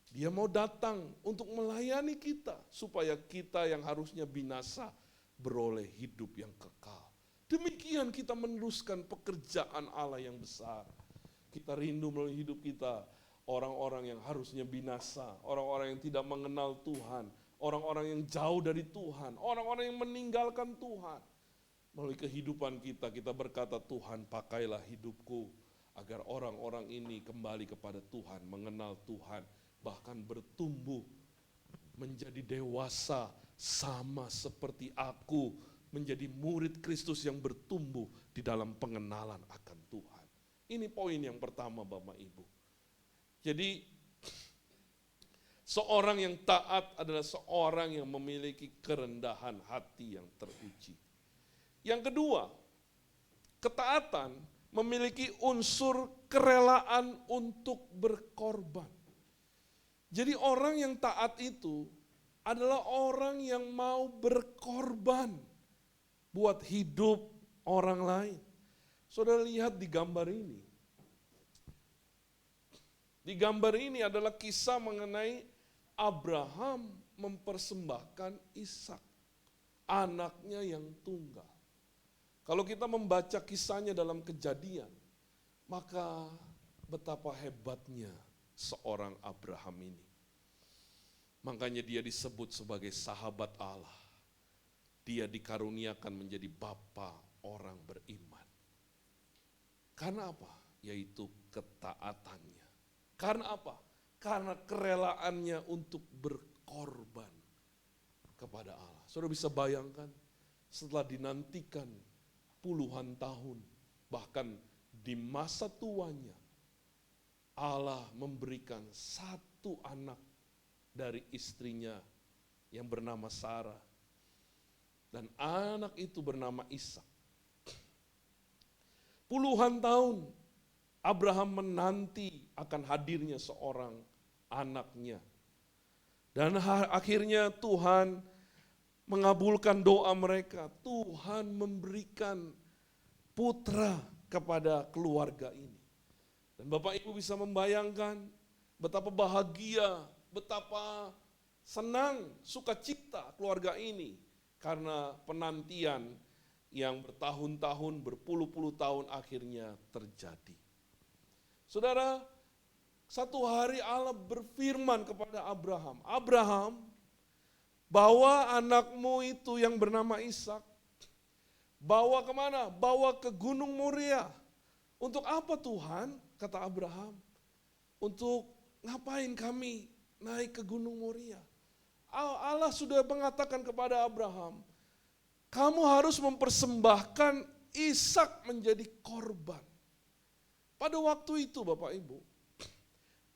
Speaker 2: Dia mau datang untuk melayani kita supaya kita yang harusnya binasa beroleh hidup yang kekal. Demikian kita meneruskan pekerjaan Allah yang besar. Kita rindu melalui hidup kita orang-orang yang harusnya binasa, orang-orang yang tidak mengenal Tuhan, orang-orang yang jauh dari Tuhan, orang-orang yang meninggalkan Tuhan. Melalui kehidupan kita, kita berkata, Tuhan pakailah hidupku agar orang-orang ini kembali kepada Tuhan, mengenal Tuhan, bahkan bertumbuh menjadi dewasa sama seperti aku, menjadi murid Kristus yang bertumbuh di dalam pengenalan akan Tuhan. Ini poin yang pertama, Bapak Ibu. Jadi seorang yang taat adalah seorang yang memiliki kerendahan hati yang teruji. Yang kedua, ketaatan memiliki unsur kerelaan untuk berkorban. Jadi orang yang taat itu adalah orang yang mau berkorban buat hidup orang lain. Saudara lihat di gambar ini. Di gambar ini adalah kisah mengenai Abraham mempersembahkan Ishak, anaknya yang tunggal. Kalau kita membaca kisahnya dalam Kejadian, maka betapa hebatnya seorang Abraham ini. Makanya dia disebut sebagai sahabat Allah. Dia dikaruniakan menjadi bapa orang beriman. Karena apa? Yaitu ketaatannya. Karena apa? Karena kerelaannya untuk berkorban kepada Allah. Saudara bisa bayangkan setelah dinantikan puluhan tahun, bahkan di masa tuanya, Allah memberikan satu anak dari istrinya yang bernama Sarah. Dan anak itu bernama Ishak. Puluhan tahun Abraham menanti akan hadirnya seorang anaknya. Dan akhirnya Tuhan mengabulkan doa mereka. Tuhan memberikan putra kepada keluarga ini. Dan Bapak Ibu bisa membayangkan betapa bahagia, betapa senang, sukacita keluarga ini. Karena penantian yang bertahun-tahun, berpuluh-puluh tahun akhirnya terjadi. Saudara, satu hari Allah berfirman kepada Abraham, Abraham, bawa anakmu itu yang bernama Ishak, bawa kemana? Bawa ke Gunung Moria. Untuk apa Tuhan? Kata Abraham. Untuk ngapain kami naik ke Gunung Moria? Allah sudah mengatakan kepada Abraham, kamu harus mempersembahkan Ishak menjadi korban. Pada waktu itu Bapak Ibu,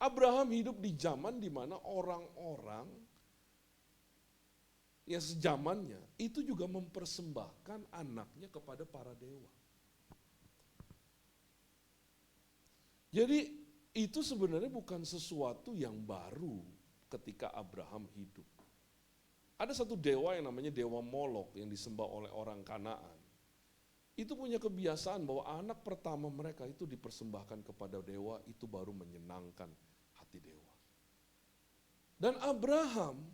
Speaker 2: Abraham hidup di zaman di mana orang-orang yang sejamannya itu juga mempersembahkan anaknya kepada para dewa. Jadi itu sebenarnya bukan sesuatu yang baru ketika Abraham hidup. Ada satu dewa yang namanya Dewa Molok yang disembah oleh orang Kanaan. itu punya kebiasaan bahwa anak pertama mereka itu dipersembahkan kepada dewa, itu baru menyenangkan hati dewa. Dan Abraham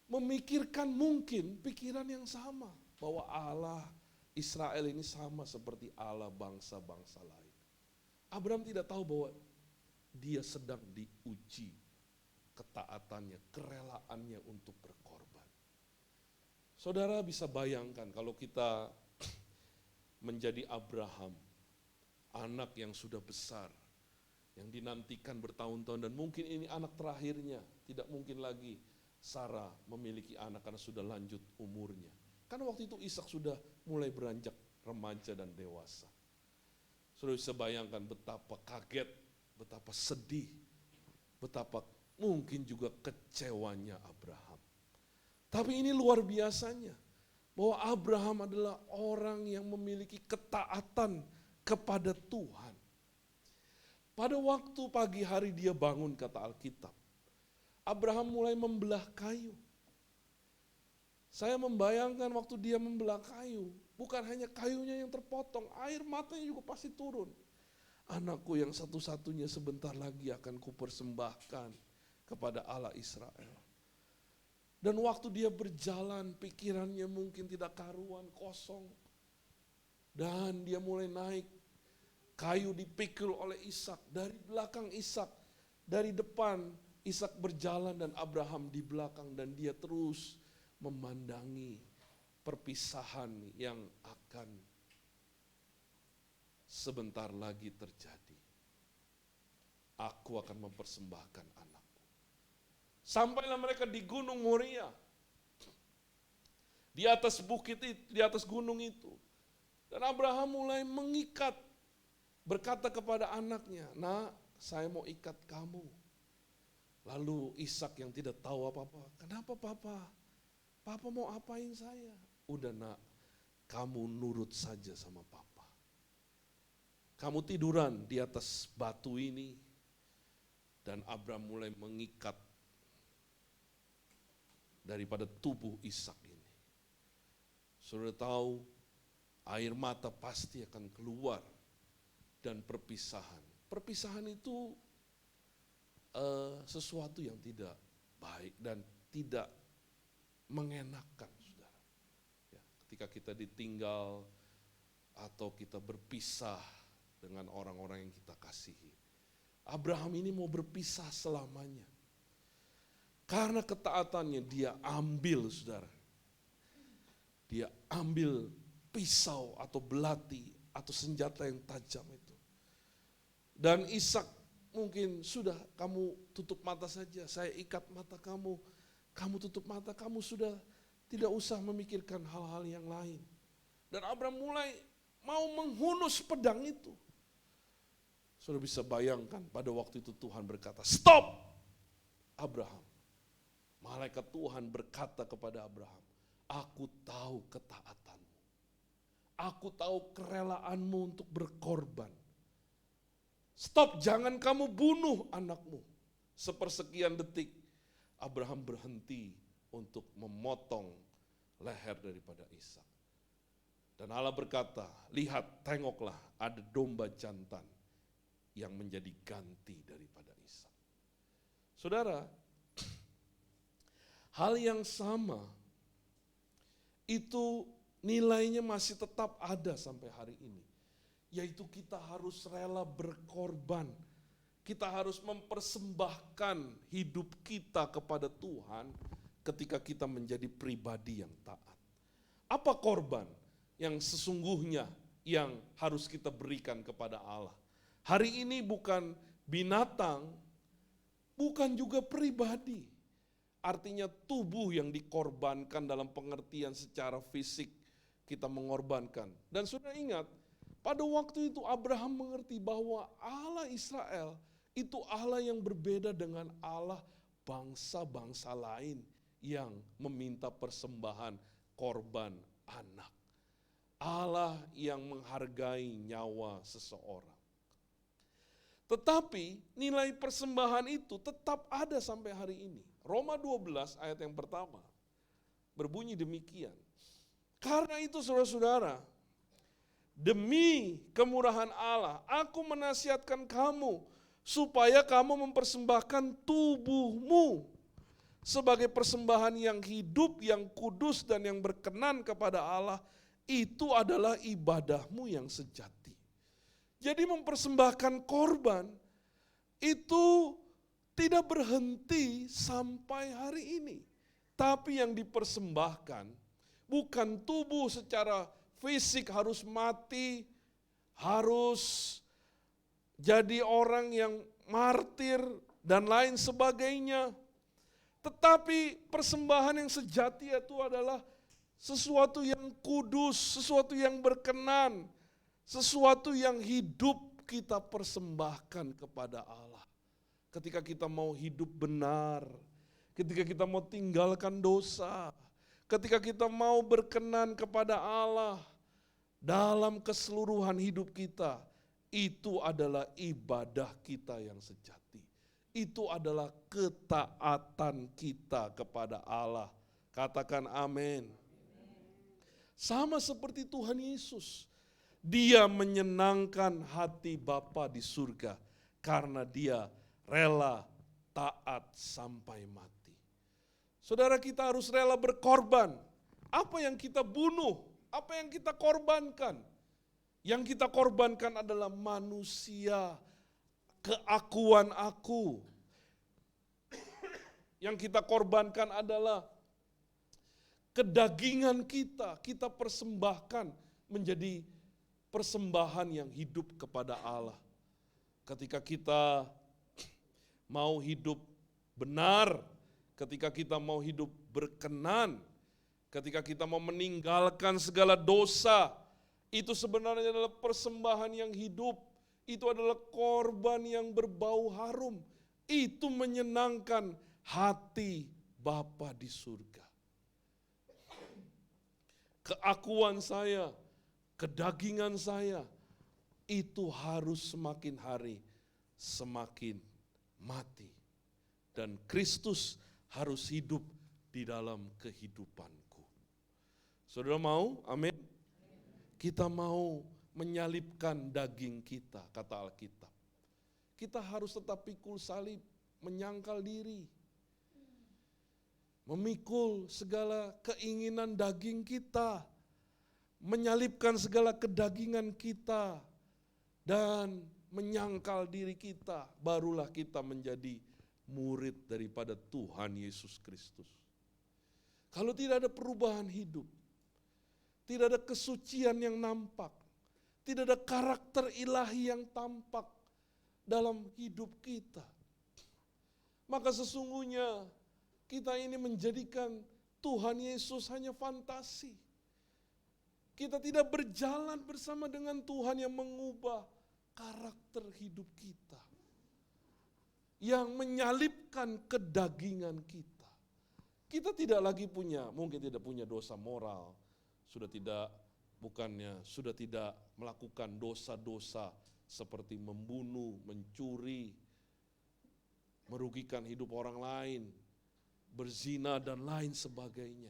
Speaker 2: memikirkan mungkin pikiran yang sama, bahwa Allah Israel ini sama seperti Allah bangsa-bangsa lain. Abraham tidak tahu bahwa dia sedang diuji ketaatannya, kerelaannya untuk berkorban. Saudara bisa bayangkan kalau kita menjadi Abraham, anak yang sudah besar, yang dinantikan bertahun-tahun, dan mungkin ini anak terakhirnya, tidak mungkin lagi Sarah memiliki anak karena sudah lanjut umurnya. Karena waktu itu Ishak sudah mulai beranjak remaja dan dewasa. Saudara bisa bayangkan betapa kaget, betapa sedih, betapa mungkin juga kecewanya Abraham. Tapi ini luar biasanya, bahwa Abraham adalah orang yang memiliki ketaatan kepada Tuhan. Pada waktu pagi hari dia bangun, kata Alkitab, Abraham mulai membelah kayu. Saya membayangkan waktu dia membelah kayu, bukan hanya kayunya yang terpotong, air matanya juga pasti turun. Anakku yang satu-satunya sebentar lagi akan kupersembahkan kepada Allah Israel. Dan waktu dia berjalan, pikirannya mungkin tidak karuan, kosong. Dan dia mulai naik, kayu dipikul oleh Ishak, dari belakang Ishak, dari depan Ishak berjalan dan Abraham di belakang, dan dia terus memandangi perpisahan yang akan sebentar lagi terjadi. Aku akan mempersembahkan anakku. Sampailah mereka di Gunung Moria, di atas bukit itu, di atas gunung itu. Dan Abraham mulai mengikat, berkata kepada anaknya, "Nak, saya mau ikat kamu." Lalu Ishak yang tidak tahu apa-apa, "Kenapa papa? Papa mau apain saya?" "Udah nak, kamu nurut saja sama papa. Kamu tiduran di atas batu ini." Dan Abraham mulai mengikat daripada tubuh Ishak ini. Saudara tahu, air mata pasti akan keluar dan perpisahan. Perpisahan itu sesuatu yang tidak baik dan tidak mengenakan, saudara. Ya, ketika kita ditinggal atau kita berpisah dengan orang-orang yang kita kasihi. Abraham ini mau berpisah selamanya. Karena ketaatannya dia ambil, saudara. Dia ambil pisau atau belati atau senjata yang tajam itu. Dan Ishak mungkin, "Sudah, kamu tutup mata saja, saya ikat mata kamu. Kamu tutup mata, kamu sudah tidak usah memikirkan hal-hal yang lain." Dan Abraham mulai mau menghunus pedang itu. Sudah bisa bayangkan pada waktu itu Tuhan berkata, "Stop, Abraham." Malaikat Tuhan berkata kepada Abraham, "Aku tahu ketaatanmu. Aku tahu kerelaanmu untuk berkorban. Stop, jangan kamu bunuh anakmu." Sepersekian detik, Abraham berhenti untuk memotong leher daripada Ishak. Dan Allah berkata, "Lihat, tengoklah, ada domba jantan yang menjadi ganti daripada Ishak." Saudara, hal yang sama itu nilainya masih tetap ada sampai hari ini. Yaitu kita harus rela berkorban. Kita harus mempersembahkan hidup kita kepada Tuhan ketika kita menjadi pribadi yang taat. Apa korban yang sesungguhnya yang harus kita berikan kepada Allah? Hari ini bukan binatang, bukan juga pribadi. Artinya tubuh yang dikorbankan dalam pengertian secara fisik kita mengorbankan. Dan sudah ingat, pada waktu itu Abraham mengerti bahwa Allah Israel itu Allah yang berbeda dengan Allah bangsa-bangsa lain yang meminta persembahan korban anak. Allah yang menghargai nyawa seseorang. Tetapi nilai persembahan itu tetap ada sampai hari ini. Roma 12 ayat yang pertama berbunyi demikian. Karena itu saudara-saudara, demi kemurahan Allah, aku menasihatkan kamu supaya kamu mempersembahkan tubuhmu sebagai persembahan yang hidup, yang kudus dan yang berkenan kepada Allah. Itu adalah ibadahmu yang sejati. Jadi mempersembahkan korban itu tidak berhenti sampai hari ini. Tapi yang dipersembahkan bukan tubuh secara fisik harus mati, harus jadi orang yang martir dan lain sebagainya. Tetapi persembahan yang sejati itu adalah sesuatu yang kudus, sesuatu yang berkenan, sesuatu yang hidup kita persembahkan kepada Allah. Ketika kita mau hidup benar, ketika kita mau tinggalkan dosa, ketika kita mau berkenan kepada Allah dalam keseluruhan hidup kita, itu adalah ibadah kita yang sejati. Itu adalah ketaatan kita kepada Allah. Katakan amin. Sama seperti Tuhan Yesus. Dia menyenangkan hati Bapa di surga karena dia rela taat sampai mati. Saudara, kita harus rela berkorban. Apa yang kita bunuh, apa yang kita korbankan? Yang kita korbankan adalah manusia, keakuan aku. Yang kita korbankan adalah kedagingan kita persembahkan menjadi persembahan yang hidup kepada Allah. Ketika kita mau hidup benar, ketika kita mau hidup berkenan, ketika kita mau meninggalkan segala dosa, itu sebenarnya adalah persembahan yang hidup. Itu adalah korban yang berbau harum. Itu menyenangkan hati Bapa di surga. Keakuan saya, kedagingan saya, itu harus semakin hari semakin mati. Dan Kristus harus hidup di dalam kehidupanku. Saudara mau? Amin. Kita mau menyalibkan daging kita, kata Alkitab. Kita harus tetap pikul salib, menyangkal diri. Memikul segala keinginan daging kita. Menyalibkan segala kedagingan kita. Dan menyangkal diri kita. Barulah kita menjadi murid daripada Tuhan Yesus Kristus. Kalau tidak ada perubahan hidup, tidak ada kesucian yang nampak, tidak ada karakter ilahi yang tampak dalam hidup kita, maka sesungguhnya kita ini menjadikan Tuhan Yesus hanya fantasi. Kita tidak berjalan bersama dengan Tuhan yang mengubah karakter hidup kita, yang menyalibkan kedagingan kita. Kita tidak lagi mungkin tidak punya dosa moral, sudah tidak melakukan dosa-dosa seperti membunuh, mencuri, merugikan hidup orang lain, berzina dan lain sebagainya.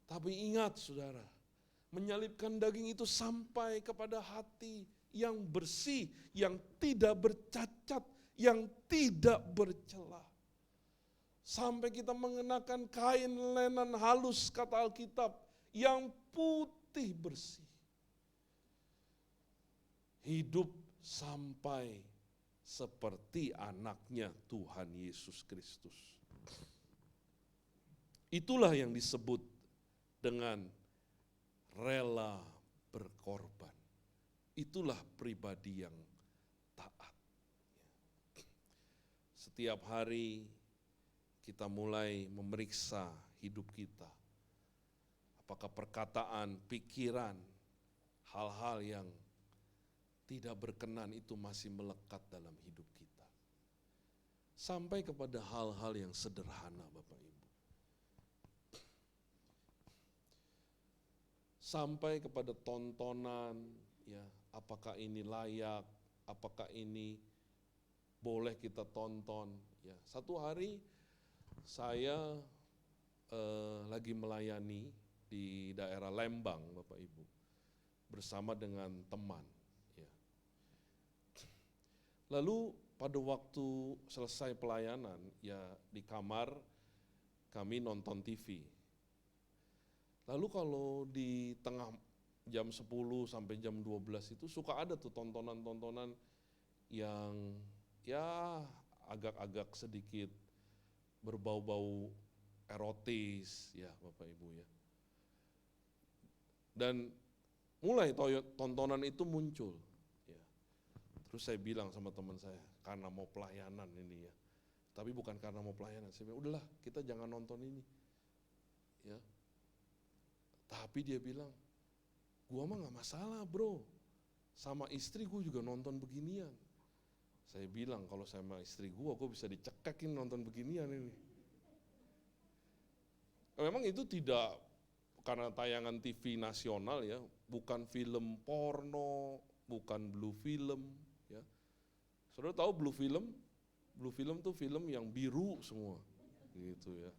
Speaker 2: Tapi ingat saudara, menyalibkan daging itu sampai kepada hati yang bersih, yang tidak bercacat, yang tidak bercela. Sampai kita mengenakan kain lenan halus, kata Alkitab, yang putih bersih. Hidup sampai seperti anaknya Tuhan Yesus Kristus. Itulah yang disebut dengan rela berkorban. Itulah pribadi yang taat. Setiap hari kita mulai memeriksa hidup kita. Apakah perkataan, pikiran, hal-hal yang tidak berkenan itu masih melekat dalam hidup kita. Sampai kepada hal-hal yang sederhana Bapak Ibu. Sampai kepada tontonan, ya, apakah ini layak, apakah ini boleh kita tonton. Ya, satu hari saya lagi melayani di daerah Lembang, Bapak Ibu, bersama dengan teman. Ya. Lalu pada waktu selesai pelayanan, ya di kamar kami nonton TV. Lalu kalau di tengah jam 10 sampai jam 12 itu suka ada tuh tontonan-tontonan yang ya agak-agak sedikit berbau-bau erotis ya Bapak Ibu ya. Dan mulai tontonan itu muncul. Ya. Terus saya bilang sama teman saya, karena mau pelayanan ini ya. Tapi bukan karena mau pelayanan, saya bilang udahlah kita jangan nonton ini. Ya. Tapi dia bilang, gua mah gak masalah bro, sama istri gua juga nonton beginian. Saya bilang kalau sama istri gua bisa dicekekin nonton beginian ini. Memang itu tidak karena tayangan TV nasional ya, bukan film porno, bukan blue film. Ya. Saudara tahu blue film? Blue film tuh film yang biru semua, gitu ya.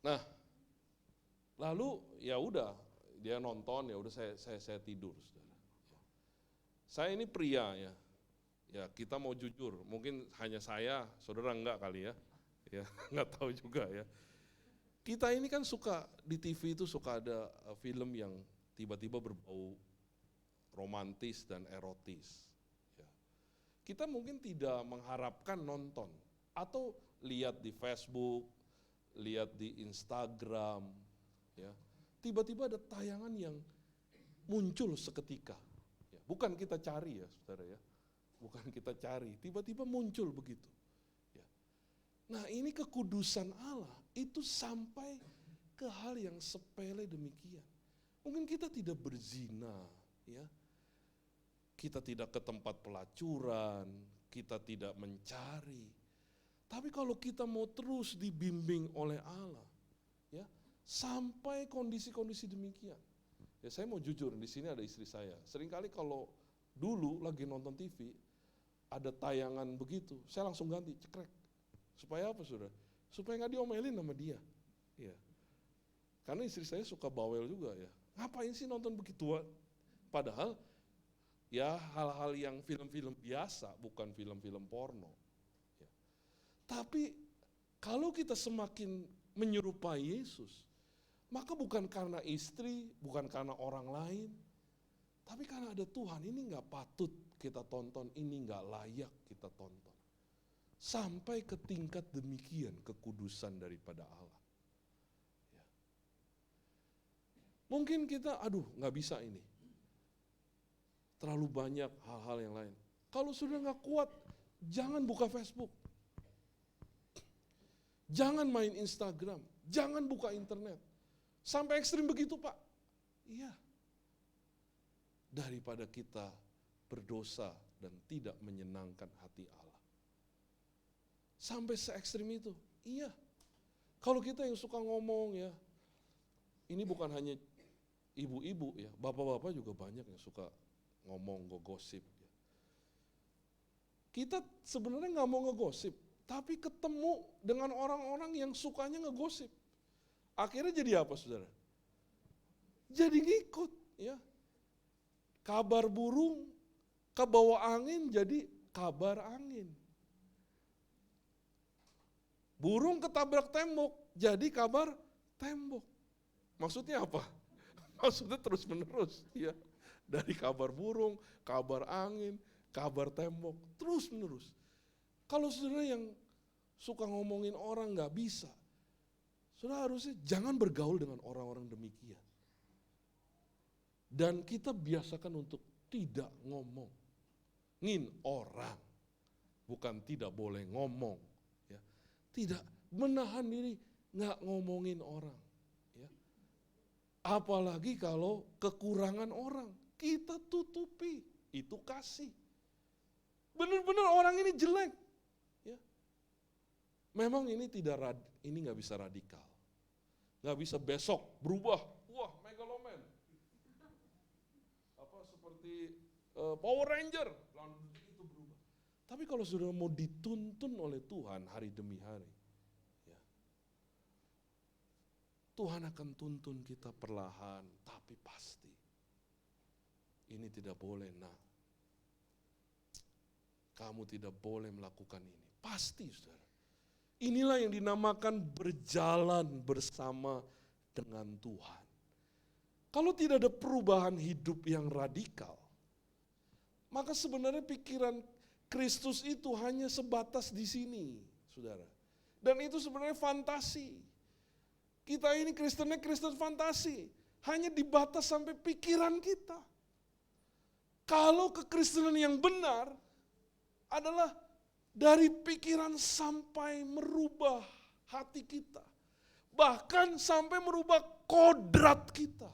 Speaker 2: Nah, lalu ya udah dia nonton ya udah saya tidur, saudara. Saya ini pria ya, ya kita mau jujur, mungkin hanya saya, saudara enggak kali ya, ya nggak tahu juga ya. Kita ini kan suka di TV itu suka ada film yang tiba-tiba berbau romantis dan erotis. Ya. Kita mungkin tidak mengharapkan nonton atau lihat di Facebook, lihat di Instagram, ya tiba-tiba ada tayangan yang muncul seketika. Ya, bukan kita cari ya, saudara ya, bukan kita cari, tiba-tiba muncul begitu. Ya. Nah ini kekudusan Allah itu sampai ke hal yang sepele demikian. Mungkin kita tidak berzina, ya, kita tidak ke tempat pelacuran, kita tidak mencari. Tapi kalau kita mau terus dibimbing oleh Allah, ya, sampai kondisi-kondisi demikian. Ya saya mau jujur, di sini ada istri saya. Seringkali kalau dulu lagi nonton TV, ada tayangan begitu, saya langsung ganti, cekrek. Supaya apa saudara? Supaya nggak diomelin sama dia. Ya. Karena istri saya suka bawel juga ya. Ngapain sih nonton begituan? Padahal ya hal-hal yang film-film biasa, bukan film-film porno. Tapi kalau kita semakin menyerupai Yesus, maka bukan karena istri, bukan karena orang lain, tapi karena ada Tuhan. Ini gak patut kita tonton, ini gak layak kita tonton. Sampai ke tingkat demikian kekudusan daripada Allah. Ya. Mungkin kita, aduh gak bisa ini. Terlalu banyak hal-hal yang lain. Kalau sudah gak kuat, jangan buka Facebook. Jangan main Instagram, jangan buka internet. Sampai ekstrim begitu Pak. Iya. Daripada kita berdosa dan tidak menyenangkan hati Allah. Sampai se-ekstrim itu. Iya. Kalau kita yang suka ngomong ya, ini bukan hanya ibu-ibu ya, bapak-bapak juga banyak yang suka ngomong, gosip. Ya. Kita sebenarnya nggak mau ngegosip, tapi ketemu dengan orang-orang yang sukanya ngegosip. Akhirnya jadi apa saudara? Jadi ngikut ya. Kabar burung kebawa angin jadi kabar angin. Burung ketabrak tembok jadi kabar tembok. Maksudnya apa? Maksudnya terus menerus ya. Dari kabar burung, kabar angin, kabar tembok, terus menerus. Kalau saudara yang suka ngomongin orang gak bisa, saudara harusnya jangan bergaul dengan orang-orang demikian. Dan kita biasakan untuk tidak ngomongin orang, bukan tidak boleh ngomong. Ya. Tidak, menahan diri gak ngomongin orang. Ya. Apalagi kalau kekurangan orang, kita tutupi, itu kasih. Benar-benar orang ini jelek. Memang ini ini nggak bisa radikal, nggak bisa besok berubah. Wah, megaloman, apa seperti Power Ranger, lalu itu berubah. Tapi kalau sudah mau dituntun oleh Tuhan hari demi hari, ya, Tuhan akan tuntun kita perlahan, tapi pasti. Ini tidak boleh, nak. Kamu tidak boleh melakukan ini. Pasti, saudara. Inilah yang dinamakan berjalan bersama dengan Tuhan. Kalau tidak ada perubahan hidup yang radikal, maka sebenarnya pikiran Kristus itu hanya sebatas di sini, saudara. Dan itu sebenarnya fantasi. Kita ini Kristennya Kristen fantasi. Hanya dibatas sampai pikiran kita. Kalau kekristenan yang benar adalah dari pikiran sampai merubah hati kita. Bahkan sampai merubah kodrat kita.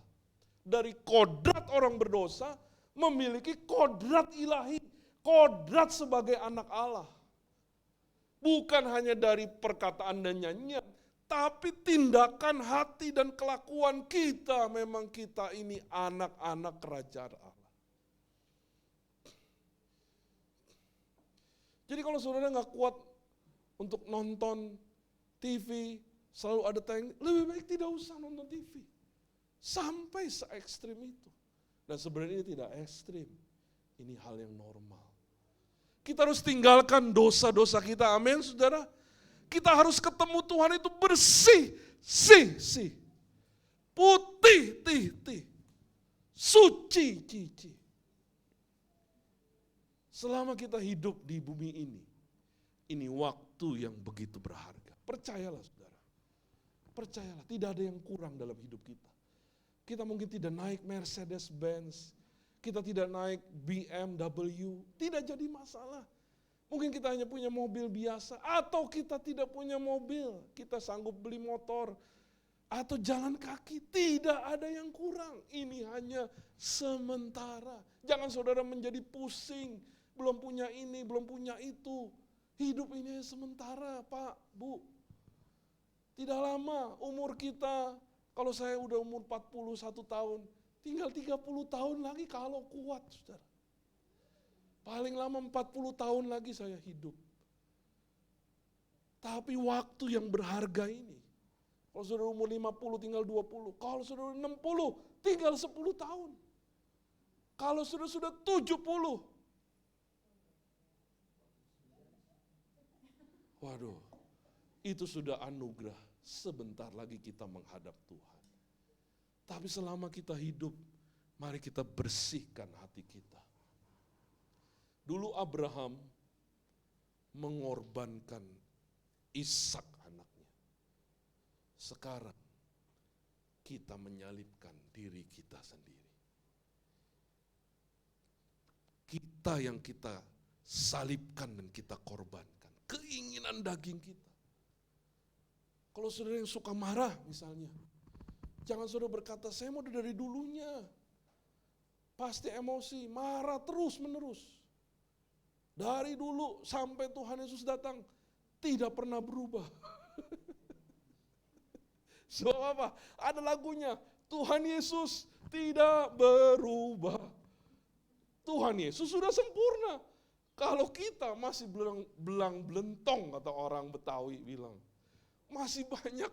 Speaker 2: Dari kodrat orang berdosa memiliki kodrat ilahi. Kodrat sebagai anak Allah. Bukan hanya dari perkataan dan nyanyian, tapi tindakan hati dan kelakuan kita, memang kita ini anak-anak kerajaan Allah. Jadi kalau saudara nggak kuat untuk nonton TV, selalu ada tayang, lebih baik tidak usah nonton TV. Sampai se-ekstrim itu. Dan sebenarnya ini tidak ekstrim, ini hal yang normal. Kita harus tinggalkan dosa-dosa kita, amin saudara. Kita harus ketemu Tuhan itu bersih, putih, suci, cici. Selama kita hidup di bumi ini waktu yang begitu berharga. Percayalah saudara, percayalah tidak ada yang kurang dalam hidup kita. Kita mungkin tidak naik Mercedes-Benz, kita tidak naik BMW, tidak jadi masalah. Mungkin kita hanya punya mobil biasa, atau kita tidak punya mobil, kita sanggup beli motor, atau jalan kaki, tidak ada yang kurang. Ini hanya sementara. Jangan saudara menjadi pusing, belum punya ini, belum punya itu. Hidup ini sementara, Pak, Bu. Tidak lama umur kita, kalau saya udah umur 41 tahun, tinggal 30 tahun lagi kalau kuat, saudara. Paling lama 40 tahun lagi saya hidup. Tapi waktu yang berharga ini, kalau saudara umur 50 tinggal 20, kalau saudara 60 tinggal 10 tahun. Kalau saudara sudah 70, waduh, itu sudah anugerah. Sebentar lagi kita menghadap Tuhan. Tapi selama kita hidup, mari kita bersihkan hati kita. Dulu Abraham mengorbankan Ishak anaknya. Sekarang kita menyalibkan diri kita sendiri. Kita yang kita salibkan dan kita korbankan. Keinginan daging kita. Kalau saudara yang suka marah misalnya, jangan saudara berkata, saya mau dari dulunya. Pasti emosi, marah terus menerus. Dari dulu sampai Tuhan Yesus datang, tidak pernah berubah. Sebab apa? Ada lagunya, Tuhan Yesus tidak berubah. Tuhan Yesus sudah sempurna. Kalau kita masih belang belentong, kata orang Betawi bilang, masih banyak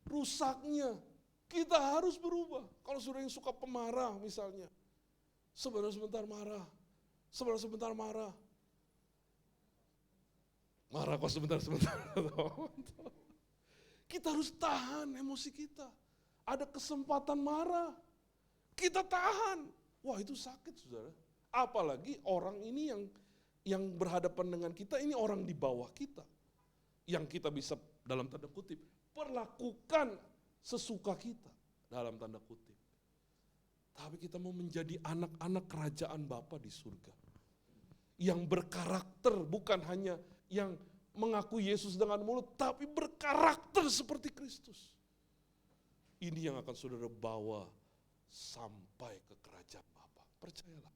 Speaker 2: rusaknya. Kita harus berubah. Kalau sudah yang suka pemarah misalnya, sebentar marah, sebentar marah. Marah kok sebentar. Kita harus tahan emosi kita. Ada kesempatan marah, kita tahan. Wah, itu sakit, saudara. Apalagi orang ini yang berhadapan dengan kita, ini orang di bawah kita. Yang kita bisa dalam tanda kutip perlakukan sesuka kita dalam tanda kutip. Tapi kita mau menjadi anak-anak kerajaan Bapa di surga. Yang berkarakter, bukan hanya yang mengaku Yesus dengan mulut, tapi berkarakter seperti Kristus. Ini yang akan saudara bawa sampai ke kerajaan Bapa. Percayalah.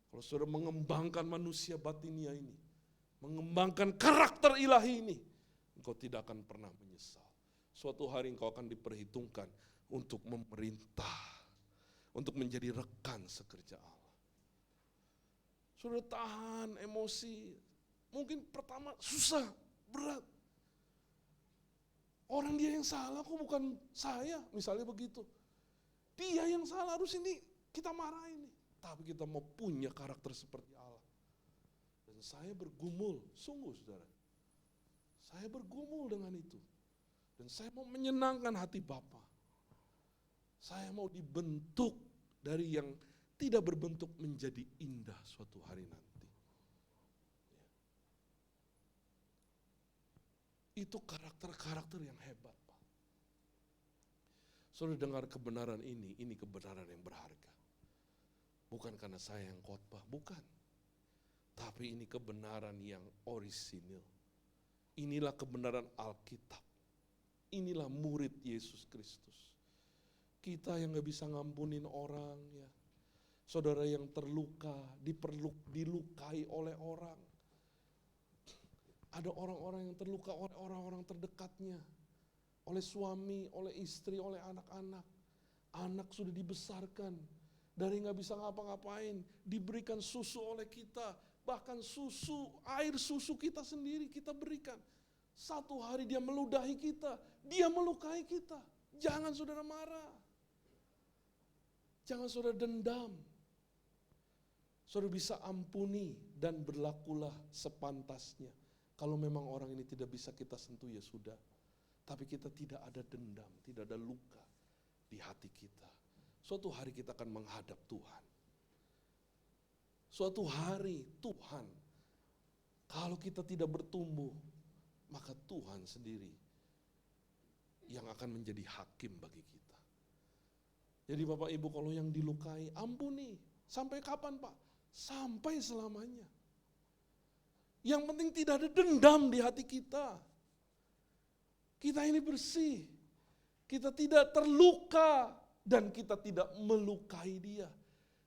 Speaker 2: Kalau saudara mengembangkan manusia batinia ini, mengembangkan karakter ilahi ini, engkau tidak akan pernah menyesal. Suatu hari engkau akan diperhitungkan untuk memerintah, untuk menjadi rekan sekerja Allah. Sudah tahan emosi, mungkin pertama susah, berat. Orang dia yang salah kok bukan saya, misalnya begitu. Dia yang salah, harus ini kita marahin nih. Tapi kita mau punya karakter seperti Allah. Dan saya bergumul, sungguh saudara. Saya bergumul dengan itu. Dan saya mau menyenangkan hati Bapa. Saya mau dibentuk dari yang tidak berbentuk menjadi indah suatu hari nanti. Itu karakter-karakter yang hebat, Pak. Saudara dengar kebenaran ini kebenaran yang berharga. Bukan karena saya yang khotbah, bukan. Tapi ini kebenaran yang orisinil. Inilah kebenaran Alkitab. Inilah murid Yesus Kristus. Kita yang gak bisa ngampunin orang, ya. Saudara yang terluka, dilukai oleh orang. Ada orang-orang yang terluka oleh orang-orang terdekatnya. Oleh suami, oleh istri, oleh anak-anak. Anak sudah dibesarkan. Dari gak bisa ngapa-ngapain. Diberikan susu oleh kita. Bahkan air susu kita sendiri kita berikan. Satu hari dia meludahi kita. Dia melukai kita. Jangan saudara marah. Jangan saudara dendam. Saudara bisa ampuni dan berlakulah sepantasnya. Kalau memang orang ini tidak bisa kita sentuh, ya sudah. Tapi kita tidak ada dendam, tidak ada luka di hati kita. Suatu hari kita akan menghadap Tuhan. Suatu hari Tuhan, kalau kita tidak bertumbuh, maka Tuhan sendiri yang akan menjadi hakim bagi kita. Jadi Bapak Ibu, kalau yang dilukai, ampuni. Sampai kapan Pak? Sampai selamanya. Yang penting tidak ada dendam di hati kita. Kita ini bersih. Kita tidak terluka dan kita tidak melukai dia.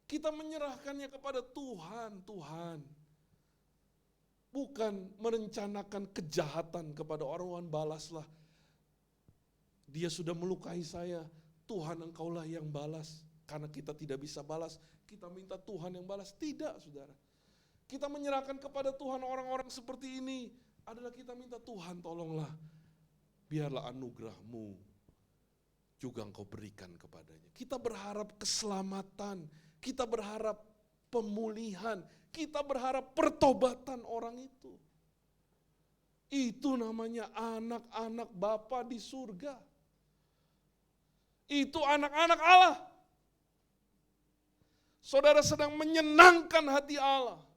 Speaker 2: Kita menyerahkannya kepada Tuhan. Tuhan. Bukan merencanakan kejahatan kepada orang, balaslah. Dia sudah melukai saya. Tuhan engkaulah yang balas. Karena kita tidak bisa balas. Kita minta Tuhan yang balas. Tidak saudara. Kita menyerahkan kepada Tuhan orang-orang seperti ini adalah kita minta Tuhan tolonglah. Biarlah anugerah-Mu juga Engkau berikan kepadanya. Kita berharap keselamatan, kita berharap pemulihan, kita berharap pertobatan orang itu. Itu namanya anak-anak Bapa di surga. Itu anak-anak Allah. Saudara sedang menyenangkan hati Allah.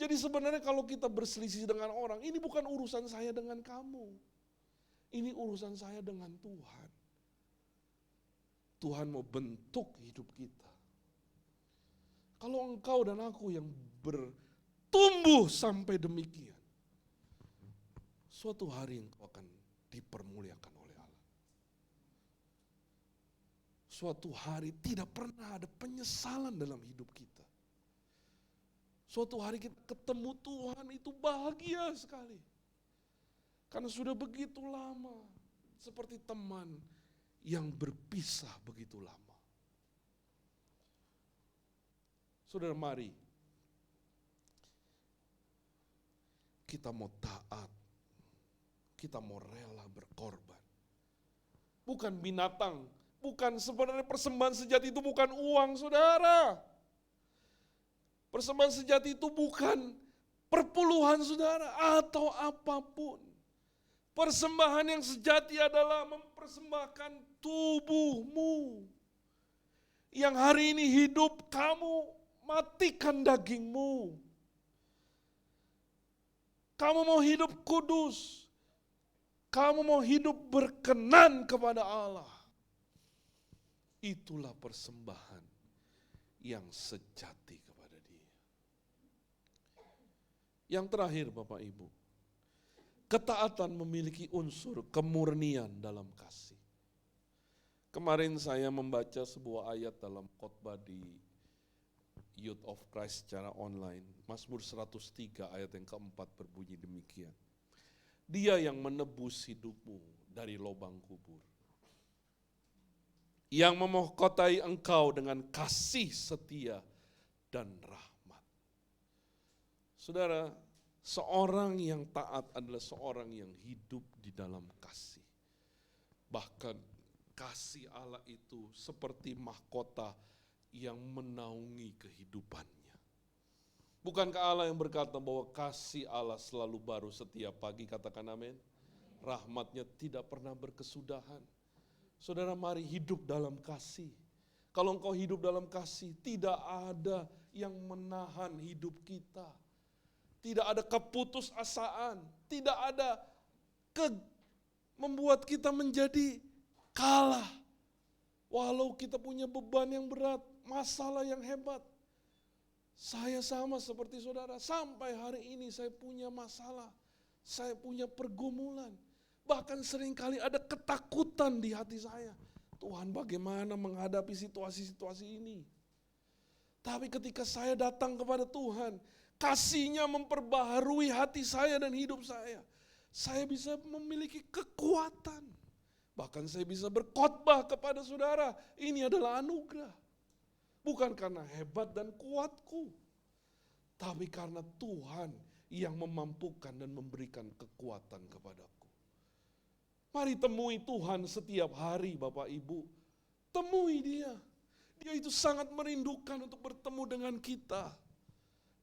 Speaker 2: Jadi sebenarnya kalau kita berselisih dengan orang, ini bukan urusan saya dengan kamu. Ini urusan saya dengan Tuhan. Tuhan mau bentuk hidup kita. Kalau engkau dan aku yang bertumbuh sampai demikian, suatu hari engkau akan dipermuliakan oleh Allah. Suatu hari tidak pernah ada penyesalan dalam hidup kita. Suatu hari kita ketemu Tuhan itu bahagia sekali. Karena sudah begitu lama. Seperti teman yang berpisah begitu lama. Saudara mari. Kita mau taat. Kita mau rela berkorban. Bukan binatang. Bukan sebenarnya persembahan sejati itu bukan uang saudara. Persembahan sejati itu bukan perpuluhan saudara atau apapun. Persembahan yang sejati adalah mempersembahkan tubuhmu. Yang hari ini hidup, kamu matikan dagingmu. Kamu mau hidup kudus. Kamu mau hidup berkenan kepada Allah. Itulah persembahan yang sejati kepada Dia. Yang terakhir Bapak Ibu, ketaatan memiliki unsur kemurnian dalam kasih. Kemarin saya membaca sebuah ayat dalam khotbah di Youth of Christ secara online. Mazmur 103 ayat yang keempat berbunyi demikian. Dia yang menebus hidupmu dari lubang kubur. Yang memahkotai engkau dengan kasih setia dan rahmat. Saudara, Seorang yang taat adalah seorang yang hidup di dalam kasih. Bahkan kasih Allah itu seperti mahkota yang menaungi kehidupannya. Bukankah Allah yang berkata bahwa kasih Allah selalu baru setiap pagi, katakan amin. Rahmatnya tidak pernah berkesudahan. Saudara, mari hidup dalam kasih. Kalau engkau hidup dalam kasih, tidak ada yang menahan hidup kita. Tidak ada keputusasaan, tidak ada membuat kita menjadi kalah. Walau kita punya beban yang berat, masalah yang hebat. Saya sama seperti saudara, sampai hari ini saya punya masalah, saya punya pergumulan. Bahkan seringkali ada ketakutan di hati saya. Tuhan, bagaimana menghadapi situasi-situasi ini? Tapi ketika saya datang kepada Tuhan, kasih-Nya memperbaharui hati saya dan hidup saya. Saya bisa memiliki kekuatan. Bahkan saya bisa berkhotbah kepada saudara. Ini adalah anugerah. Bukan karena hebat dan kuatku. Tapi karena Tuhan yang memampukan dan memberikan kekuatan kepadaku. Mari temui Tuhan setiap hari Bapak Ibu. Temui Dia. Dia itu sangat merindukan untuk bertemu dengan kita.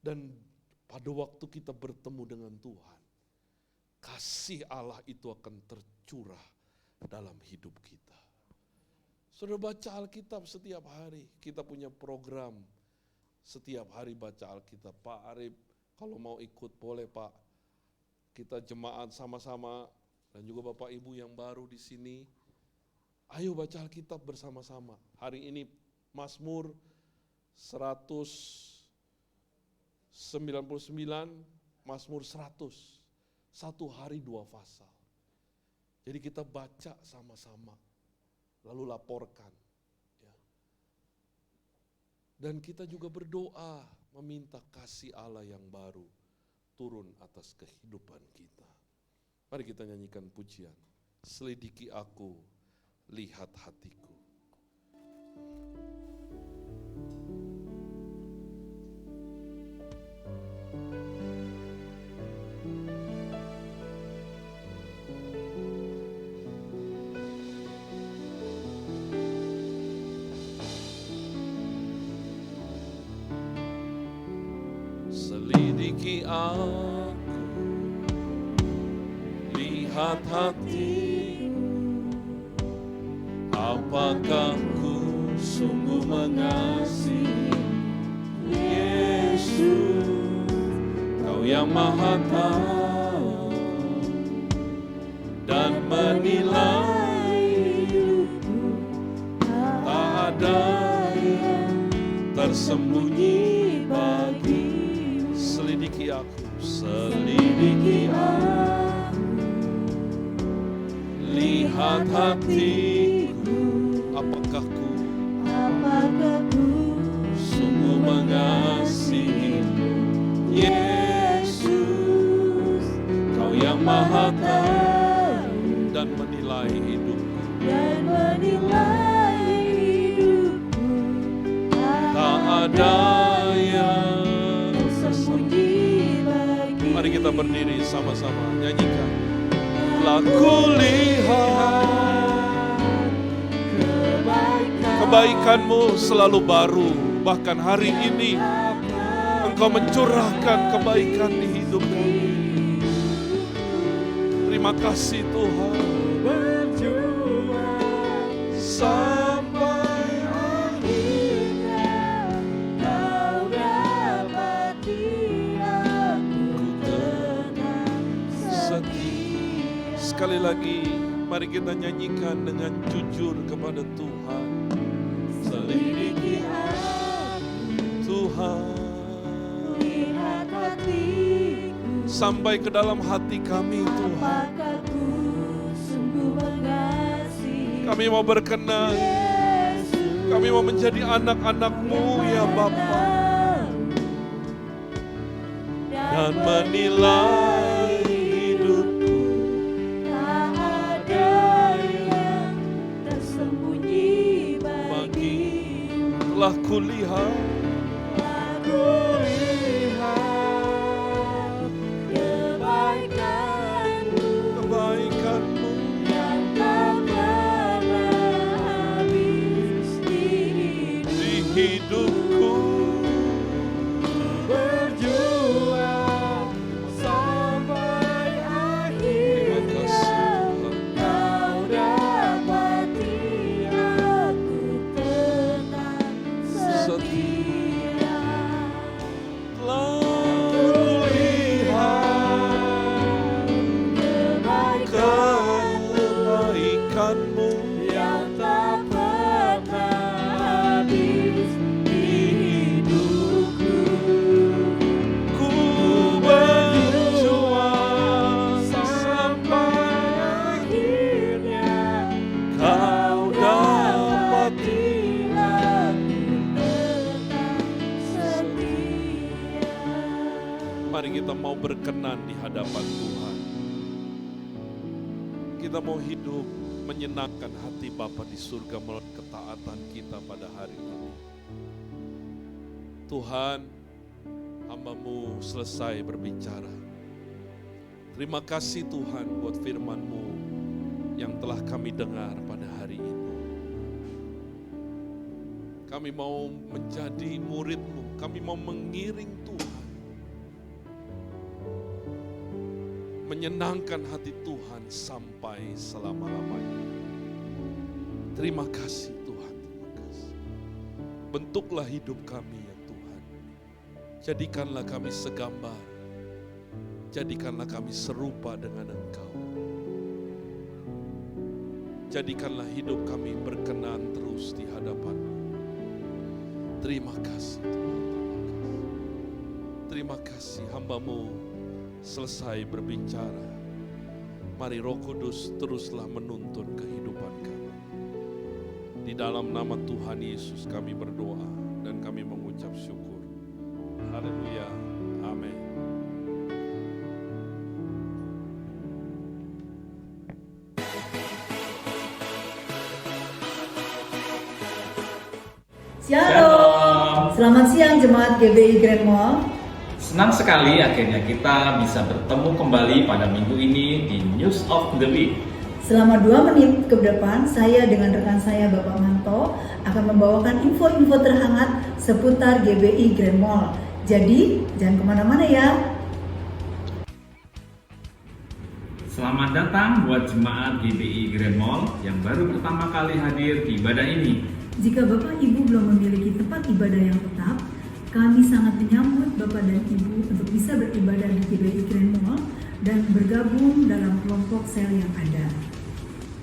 Speaker 2: Dan pada waktu kita bertemu dengan Tuhan, kasih Allah itu akan tercurah dalam hidup kita. Saudara, baca Alkitab setiap hari. Kita punya program setiap hari baca Alkitab. Pak Arif, kalau mau ikut boleh Pak. Kita jemaat sama-sama dan juga Bapak Ibu yang baru di sini. Ayo baca Alkitab bersama-sama. Hari ini Mazmur 199, Mazmur 100, satu hari 2 pasal. Jadi kita baca sama-sama, lalu laporkan. Ya. Dan kita juga berdoa, meminta kasih Allah yang baru turun atas kehidupan kita. Mari kita nyanyikan pujian, selidiki aku, lihat hatiku. Selidiki aku, lihat hatiku, apakah ku sungguh mengasihi Yesus, Kau yang Maha Tahu dan menilai hidupku, tak ada yang tersembunyi bagi. Selidiki aku, selidiki aku, lihat hatiku, apakah ku sungguh mengasihi Yesus, Kau yang Maha Tahu dan menilai hidupku, tak ada yang tersembunyi bagi. Mari kita berdiri sama-sama nyanyikan. Telah kulihat kebaikan-Mu selalu baru, bahkan hari ini Engkau mencurahkan kebaikan di hidup kami. Terima kasih Tuhan. Sampai akhirnya Kau dapati aku tenang setia. Sekali lagi, mari kita nyanyikan dengan jujur kepada Tuhan. Selidiki aku, Tuhan, lihat hatiku, sampai ke dalam hati kami Tuhan. Kami mau berkenan, kami mau menjadi anak-anak-Mu ya Bapa, dan menilai hidupku, tak ada yang tersembunyi bagi-Mu. Telah kulihat hidupku.
Speaker 3: Berjuang sampai
Speaker 2: Terima kasih
Speaker 3: akhirnya
Speaker 2: Tuhan.
Speaker 3: Kau dapati aku tetap setia.
Speaker 2: Telah kulihat kebaikan-Mu
Speaker 3: Yang tak pernah habis di hidupku.
Speaker 2: Ku berjuang sampai
Speaker 3: Akhirnya
Speaker 2: Kau dapati.
Speaker 3: aku tetap setia.
Speaker 2: Mari kita mau berkenan di hadapan Tuhan. Kita mau hidup menyenangkan hati Bapa di surga melalui ketaatan kita pada hari ini. Tuhan, hamba-Mu selesai berbicara. Terima kasih Tuhan buat firman-Mu yang telah kami dengar pada hari ini. Kami mau menjadi murid-Mu, kami mau mengiring Tuhan. Menyenangkan hati Tuhan sampai selama-lamanya. Terima kasih Tuhan, terima kasih. Bentuklah hidup kami ya Tuhan. Jadikanlah kami segambar. Jadikanlah kami serupa dengan Engkau. Jadikanlah hidup kami berkenan terus di hadapan-Mu. Terima kasih Tuhan, terima kasih hamba-Mu selesai berbicara. Mari Roh Kudus teruslah menuntun kehidupan kami. Di dalam nama Tuhan Yesus kami berdoa dan kami mengucap syukur. Haleluya. Amin.
Speaker 4: Shalom. Selamat siang jemaat GBI Grand Mall.
Speaker 5: Senang sekali akhirnya kita bisa bertemu kembali pada minggu ini di News of the Week.
Speaker 4: Selama 2 menit ke depan, saya dengan rekan saya Bapak Manto akan membawakan info-info terhangat seputar GBI Grand Mall. Jadi, jangan kemana-mana ya.
Speaker 5: Selamat datang buat jemaat GBI Grand Mall yang baru pertama kali hadir di ibadah ini.
Speaker 4: Jika Bapak Ibu belum memiliki tempat ibadah yang tetap, kami sangat menyambut Bapak dan Ibu untuk bisa beribadah di GBI Grand Mall dan bergabung dalam kelompok sel yang ada.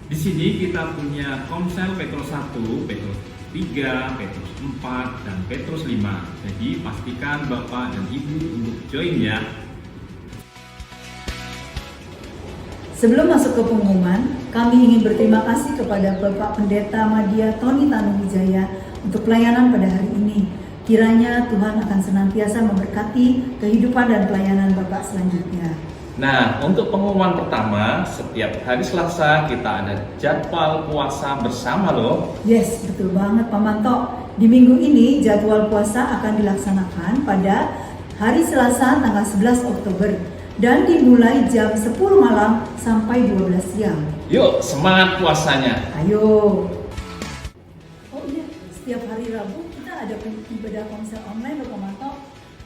Speaker 5: Di sini kita punya Komsel Petrus 1, Petrus 3, Petrus 4, dan Petrus 5. Jadi pastikan Bapak dan Ibu untuk join ya.
Speaker 4: Sebelum masuk ke pengumuman, kami ingin berterima kasih kepada Bapak Pendeta Madya Tony Tanuwijaya untuk pelayanan pada hari ini. Kiranya Tuhan akan senantiasa memberkati kehidupan dan pelayanan Bapak selanjutnya.
Speaker 5: Nah, untuk pengumuman pertama, setiap hari Selasa kita ada jadwal puasa bersama loh.
Speaker 4: Yes, betul banget Pak Manto. Di minggu ini jadwal puasa akan dilaksanakan pada hari Selasa tanggal 11 Oktober dan dimulai jam 10 malam sampai 12 siang.
Speaker 5: Yuk, semangat puasanya.
Speaker 4: Ayo. Oh iya, setiap hari Rabu kita ada ibadah komsel online Bapak Manto.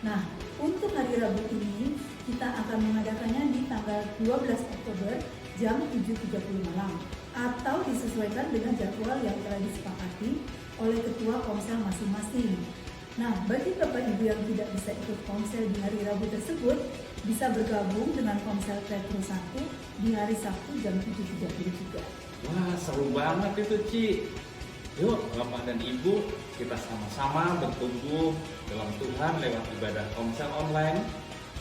Speaker 4: Nah, untuk hari Rabu ini kita akan mengadakannya di tanggal 12 Oktober jam 7.30 malam atau disesuaikan dengan jadwal yang telah disepakati oleh ketua komsel masing-masing. Nah, bagi Bapak Ibu yang tidak bisa ikut komsel di hari Rabu tersebut, bisa bergabung dengan komsel Petrus 1 di hari Sabtu jam 7.33.
Speaker 5: Wah, seru banget itu, Ci. Yuk, Bapak dan Ibu, kita sama-sama bertumbuh dalam Tuhan lewat ibadah komsel online.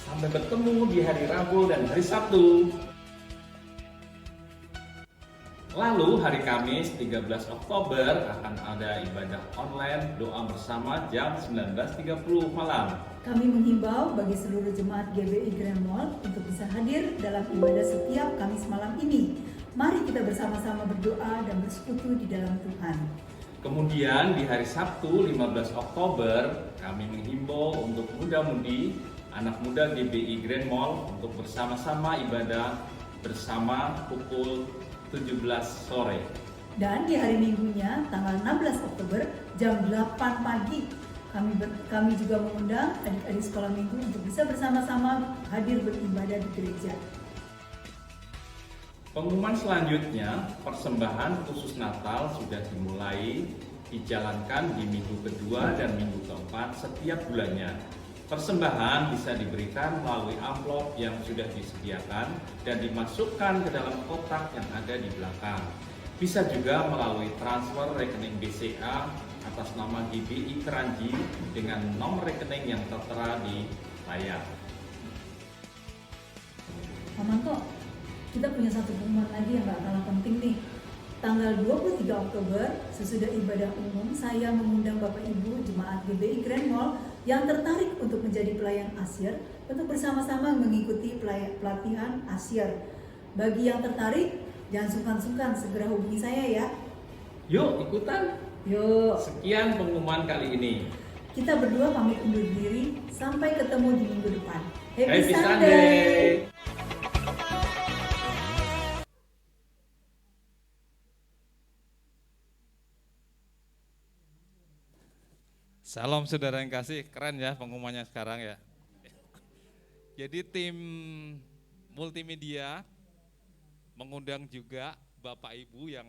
Speaker 5: Sampai bertemu di hari Rabu dan hari Sabtu. Lalu hari Kamis 13 Oktober akan ada ibadah online doa bersama jam 19.30 malam.
Speaker 4: Kami menghimbau bagi seluruh jemaat GBI Grand Mall untuk bisa hadir dalam ibadah setiap Kamis malam ini. Mari kita bersama-sama berdoa dan bersekutu di dalam Tuhan.
Speaker 5: Kemudian di hari Sabtu 15 Oktober kami menghimbau untuk muda-mudi, anak muda GBI Grand Mall untuk bersama-sama ibadah bersama pukul 17 sore.
Speaker 4: Dan di hari Minggunya tanggal 16 Oktober jam 8 pagi kami juga mengundang adik-adik sekolah minggu untuk bisa bersama-sama hadir beribadah di gereja.
Speaker 5: Pengumuman selanjutnya, persembahan khusus Natal sudah dimulai dijalankan di minggu kedua dan minggu keempat setiap bulannya. Persembahan bisa diberikan melalui amplop yang sudah disediakan dan dimasukkan ke dalam kotak yang ada di belakang. Bisa juga melalui transfer rekening BCA atas nama GBI Keranji dengan nomor rekening yang tertera di layar.
Speaker 4: Pak Manto, kita punya satu pengumuman lagi yang gak kalah penting nih. Tanggal 23 Oktober, sesudah ibadah umum, saya mengundang Bapak Ibu Jemaat GBI Grand Mall yang tertarik untuk menjadi pelayan Asyir untuk bersama-sama mengikuti pelatihan Asyir. Bagi yang tertarik, jangan sungkan-sungkan, segera hubungi saya ya.
Speaker 5: Yuk ikutan.
Speaker 4: Yuk.
Speaker 5: Sekian pengumuman kali ini.
Speaker 4: Kita berdua pamit undur diri, sampai ketemu di minggu depan.
Speaker 5: Happy Sunday.
Speaker 6: Salam saudara yang kasih, keren ya pengumumannya sekarang ya. Jadi tim multimedia mengundang juga Bapak Ibu yang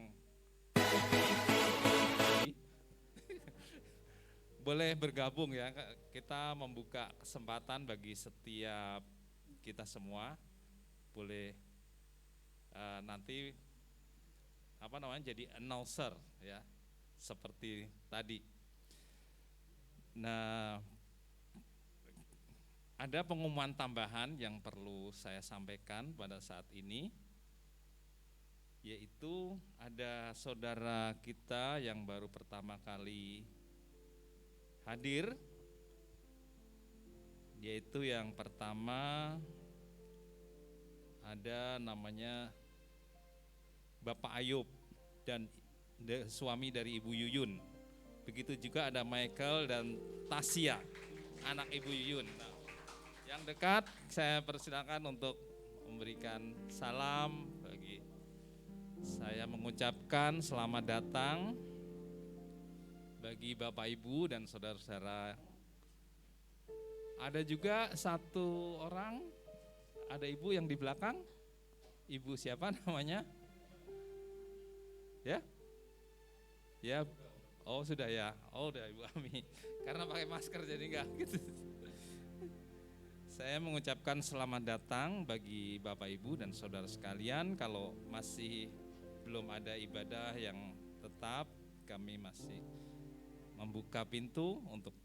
Speaker 6: boleh bergabung ya. Kita membuka kesempatan bagi setiap kita semua boleh nanti jadi announcer ya seperti tadi. Nah, ada pengumuman tambahan yang perlu saya sampaikan pada saat ini, yaitu ada saudara kita yang baru pertama kali hadir, yaitu yang pertama ada namanya Bapak Ayub dan suami dari Ibu Yuyun. Begitu juga ada Michael dan Tasya, anak Ibu Yuyun. Nah, yang dekat saya persilakan untuk memberikan salam bagi saya, mengucapkan selamat datang bagi Bapak Ibu dan saudara-saudara. Ada juga satu orang, ada ibu yang di belakang. Ibu siapa namanya? Ya? Ya. Oh sudah ya, oh udah Ibu Ami, karena pakai masker jadi enggak gitu. Saya mengucapkan selamat datang bagi Bapak Ibu dan saudara sekalian. Kalau masih belum ada ibadah yang tetap, kami masih membuka pintu untuk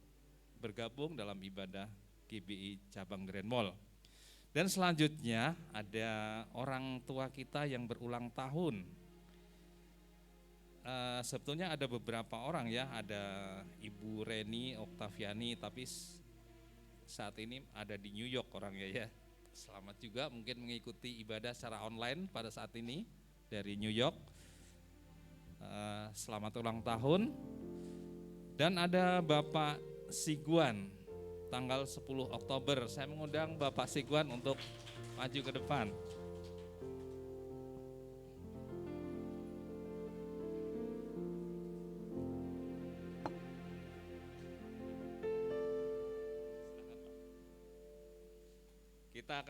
Speaker 6: bergabung dalam ibadah GBI Cabang Grand Mall. Dan selanjutnya ada orang tua kita yang berulang tahun. Sebetulnya ada beberapa orang ya, ada Ibu Reni Oktaviani, tapi saat ini ada di New York orangnya ya. Selamat juga mungkin mengikuti ibadah secara online pada saat ini dari New York. Selamat ulang tahun. Dan ada Bapak Siguan, tanggal 10 Oktober. Saya mengundang Bapak Siguan untuk maju ke depan. Kita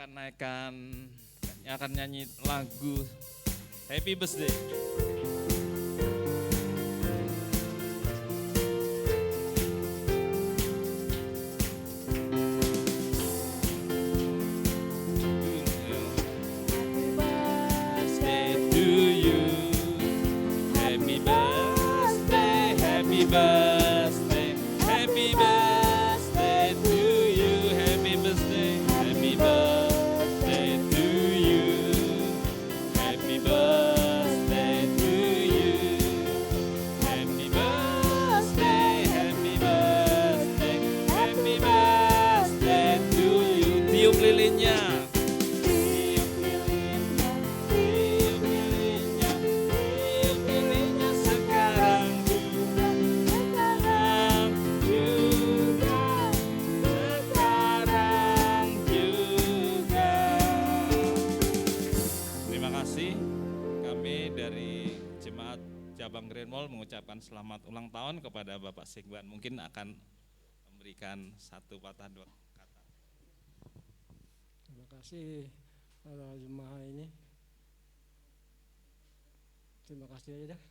Speaker 6: akan nyanyi lagu Happy Birthday. Birthday to you. Happy birthday, happy birthday, happy birthday to you. Happy birthday, happy birthday to you. Happy birthday to mengucapkan selamat ulang tahun kepada Bapak Sigwan. Mungkin akan memberikan satu patah dua kata.
Speaker 7: Terima kasih para jemaah ini. Terima kasih aja dah.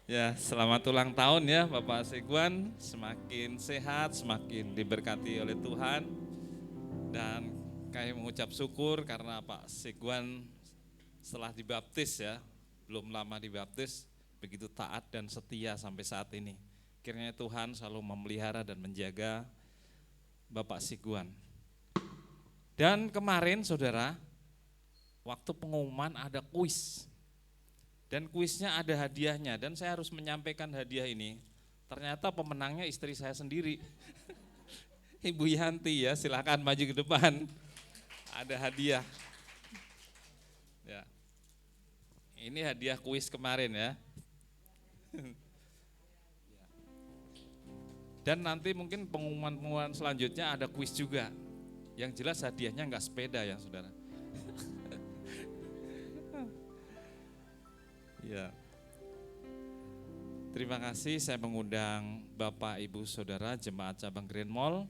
Speaker 6: Ya, selamat ulang tahun ya Bapak Sigwan, semakin sehat, semakin diberkati oleh Tuhan. Dan kami mengucap syukur karena Pak Sigwan setelah dibaptis ya, belum lama dibaptis, begitu taat dan setia sampai saat ini. Kiranya Tuhan selalu memelihara dan menjaga Bapak Sigwan. Dan kemarin saudara, waktu pengumuman ada kuis. Dan kuisnya ada hadiahnya, dan saya harus menyampaikan hadiah ini. Ternyata pemenangnya istri saya sendiri. Ibu Yanti ya, silakan maju ke depan. Ada hadiah. Ya. Ini hadiah kuis kemarin ya. Dan nanti mungkin pengumuman-pengumuman selanjutnya ada kuis juga. Yang jelas hadiahnya enggak sepeda ya saudara. Ya. Terima kasih, saya mengundang Bapak, Ibu, Saudara, Jemaat Cabang Grand Mall.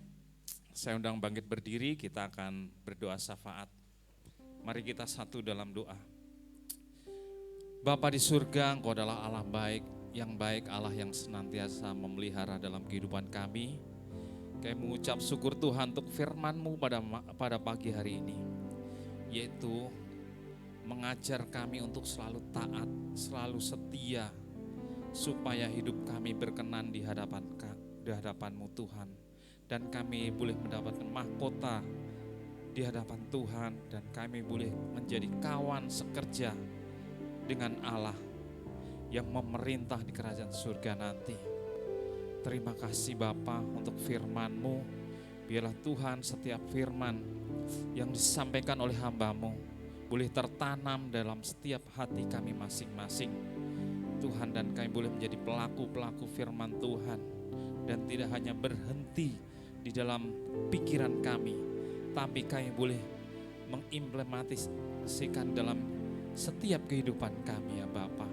Speaker 6: Saya undang bangkit berdiri, kita akan berdoa syafaat. Mari kita satu dalam doa. Bapa di surga, Engkau adalah Allah baik, yang baik, Allah yang senantiasa memelihara dalam kehidupan kami. Kami mengucap syukur Tuhan untuk firman-Mu pada pagi hari ini, yaitu mengajar kami untuk selalu taat, selalu setia, supaya hidup kami berkenan di hadapan-Mu Tuhan. Dan kami boleh mendapatkan mahkota di hadapan Tuhan, dan kami boleh menjadi kawan sekerja dengan Allah yang memerintah di kerajaan surga nanti. Terima kasih Bapa untuk firman-Mu. Biarlah Tuhan setiap firman yang disampaikan oleh hamba-Mu boleh tertanam dalam setiap hati kami masing-masing Tuhan, dan kami boleh menjadi pelaku-pelaku firman Tuhan, dan tidak hanya berhenti di dalam pikiran kami, tapi kami boleh mengimplementasikan dalam setiap kehidupan kami ya Bapa.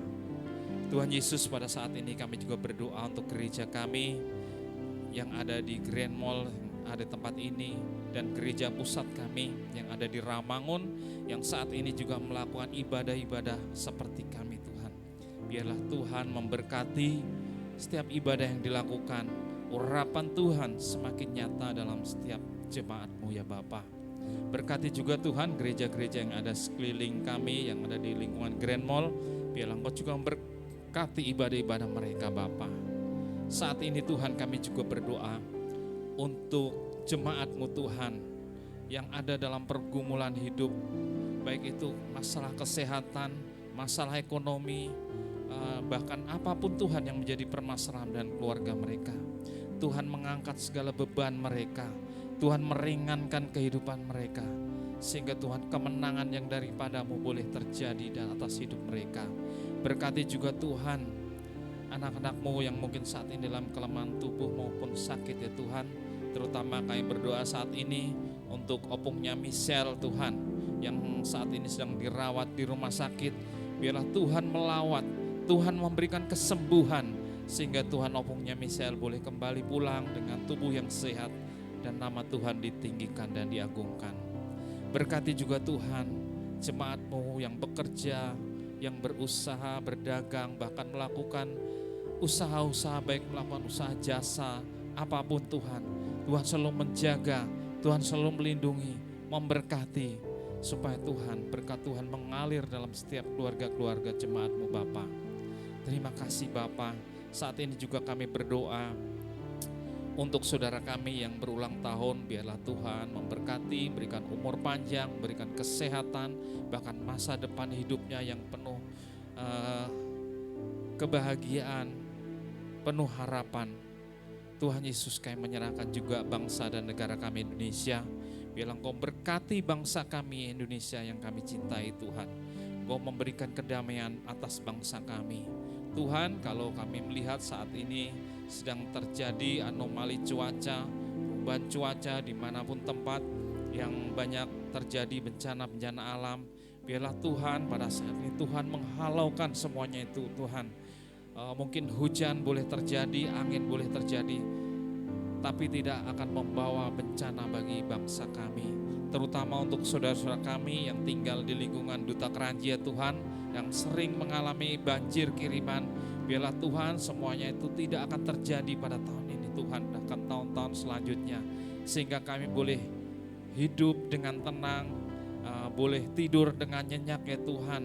Speaker 6: Tuhan Yesus, pada saat ini kami juga berdoa untuk gereja kami yang ada di Grand Mall, ada tempat ini, dan gereja pusat kami yang ada di Ramangun, yang saat ini juga melakukan ibadah-ibadah seperti kami Tuhan. Biarlah Tuhan memberkati setiap ibadah yang dilakukan, urapan Tuhan semakin nyata dalam setiap jemaat-Mu ya Bapa. Berkati juga Tuhan gereja-gereja yang ada sekeliling kami, yang ada di lingkungan Grand Mall. Biarlah Engkau juga memberkati ibadah-ibadah mereka Bapa. Saat ini Tuhan kami juga berdoa untuk jemaat-Mu Tuhan yang ada dalam pergumulan hidup, baik itu masalah kesehatan, masalah ekonomi, bahkan apapun Tuhan yang menjadi permasalahan dan keluarga mereka. Tuhan mengangkat segala beban mereka, Tuhan meringankan kehidupan mereka, sehingga Tuhan kemenangan yang daripada-Mu boleh terjadi di atas hidup mereka. Berkati juga Tuhan anak-anak-Mu yang mungkin saat ini dalam kelemahan tubuh maupun sakit ya Tuhan. Terutama kami berdoa saat ini untuk opungnya Michelle Tuhan, yang saat ini sedang dirawat di rumah sakit. Biarlah Tuhan melawat, Tuhan memberikan kesembuhan, sehingga Tuhan opungnya Michelle boleh kembali pulang dengan tubuh yang sehat, dan nama Tuhan ditinggikan dan diagungkan. Berkati juga Tuhan jemaat-Mu yang bekerja, yang berusaha, berdagang, bahkan melakukan usaha-usaha, baik melakukan usaha jasa, apapun Tuhan. Tuhan selalu menjaga, Tuhan selalu melindungi, memberkati, supaya Tuhan, berkat Tuhan mengalir dalam setiap keluarga-keluarga jemaat-Mu Bapa. Terima kasih Bapa. Saat ini juga kami berdoa untuk saudara kami yang berulang tahun. Biarlah Tuhan memberkati, berikan umur panjang, berikan kesehatan, bahkan masa depan hidupnya yang penuh kebahagiaan, penuh harapan. Tuhan Yesus, kami menyerahkan juga bangsa dan negara kami Indonesia. Biarlah Engkau berkati bangsa kami Indonesia yang kami cintai Tuhan. Engkau memberikan kedamaian atas bangsa kami. Tuhan, kalau kami melihat saat ini sedang terjadi anomali cuaca, perubahan cuaca dimanapun tempat yang banyak terjadi bencana-bencana alam. Biarlah Tuhan pada saat ini Tuhan menghalaukan semuanya itu Tuhan. Mungkin hujan boleh terjadi, angin boleh terjadi, tapi tidak akan membawa bencana bagi bangsa kami. Terutama untuk saudara-saudara kami yang tinggal di lingkungan Duta Keranji ya Tuhan, yang sering mengalami banjir kiriman. Biarlah Tuhan semuanya itu tidak akan terjadi pada tahun ini Tuhan, bahkan tahun-tahun selanjutnya. Sehingga kami boleh hidup dengan tenang, boleh tidur dengan nyenyak ya Tuhan,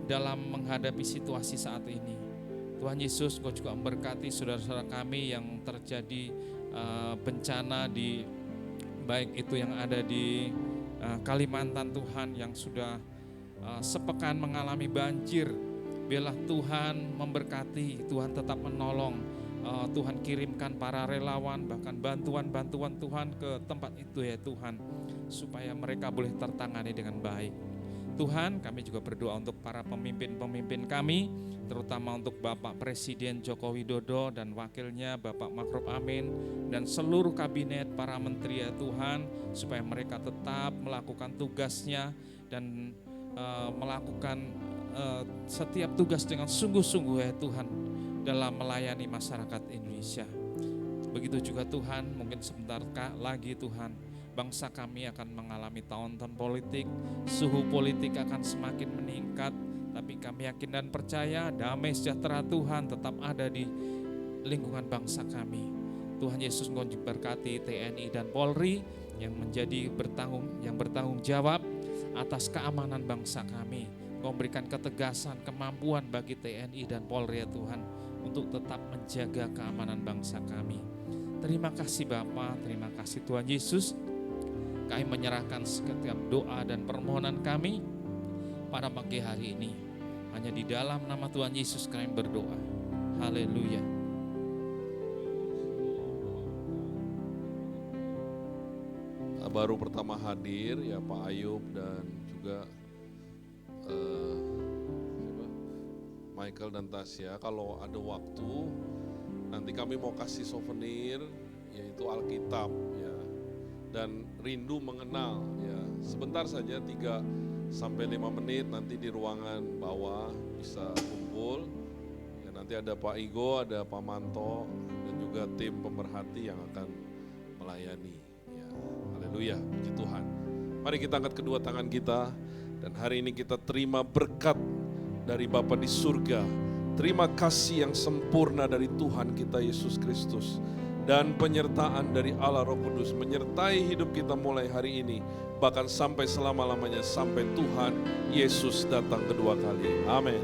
Speaker 6: dalam menghadapi situasi saat ini. Tuhan Yesus, Engkau juga memberkati saudara-saudara kami yang terjadi bencana di baik itu yang ada di Kalimantan Tuhan, yang sudah sepekan mengalami banjir. Biarlah Tuhan memberkati, Tuhan tetap menolong, Tuhan kirimkan para relawan, bahkan bantuan-bantuan Tuhan ke tempat itu ya Tuhan, supaya mereka boleh tertangani dengan baik. Tuhan, kami juga berdoa untuk para pemimpin-pemimpin kami, terutama untuk Bapak Presiden Joko Widodo dan wakilnya Bapak Makruf Amin, dan seluruh kabinet para menteri ya Tuhan, supaya mereka tetap melakukan tugasnya dan melakukan setiap tugas dengan sungguh-sungguh ya Tuhan, dalam melayani masyarakat Indonesia. Begitu juga Tuhan, mungkin sebentar lagi Tuhan, bangsa kami akan mengalami tahun-tahun politik, suhu politik akan semakin meningkat, tapi kami yakin dan percaya damai sejahtera Tuhan tetap ada di lingkungan bangsa kami. Tuhan Yesus Engkau berkati TNI dan Polri yang bertanggung jawab atas keamanan bangsa kami. Engkau berikan ketegasan, kemampuan bagi TNI dan Polri ya Tuhan, untuk tetap menjaga keamanan bangsa kami. Terima kasih Bapa, terima kasih Tuhan Yesus. Kami menyerahkan setiap doa dan permohonan kami pada pagi hari ini. Hanya di dalam nama Tuhan Yesus kami berdoa. Haleluya.
Speaker 2: Baru pertama hadir ya Pak Ayub dan juga Michael dan Tasya. Kalau ada waktu nanti kami mau kasih souvenir, yaitu Alkitab ya, dan rindu mengenal ya. Sebentar saja 3-5 menit nanti di ruangan bawah bisa kumpul ya. Nanti ada Pak Igo, ada Pak Manto dan juga tim pemerhati yang akan melayani ya. Haleluya, puji Tuhan. Mari kita angkat kedua tangan kita dan hari ini kita terima berkat dari Bapa di surga. Terima kasih yang sempurna dari Tuhan kita Yesus Kristus, dan penyertaan dari Allah Roh Kudus menyertai hidup kita mulai hari ini, bahkan sampai selama-lamanya, sampai Tuhan Yesus datang kedua kali. Amin.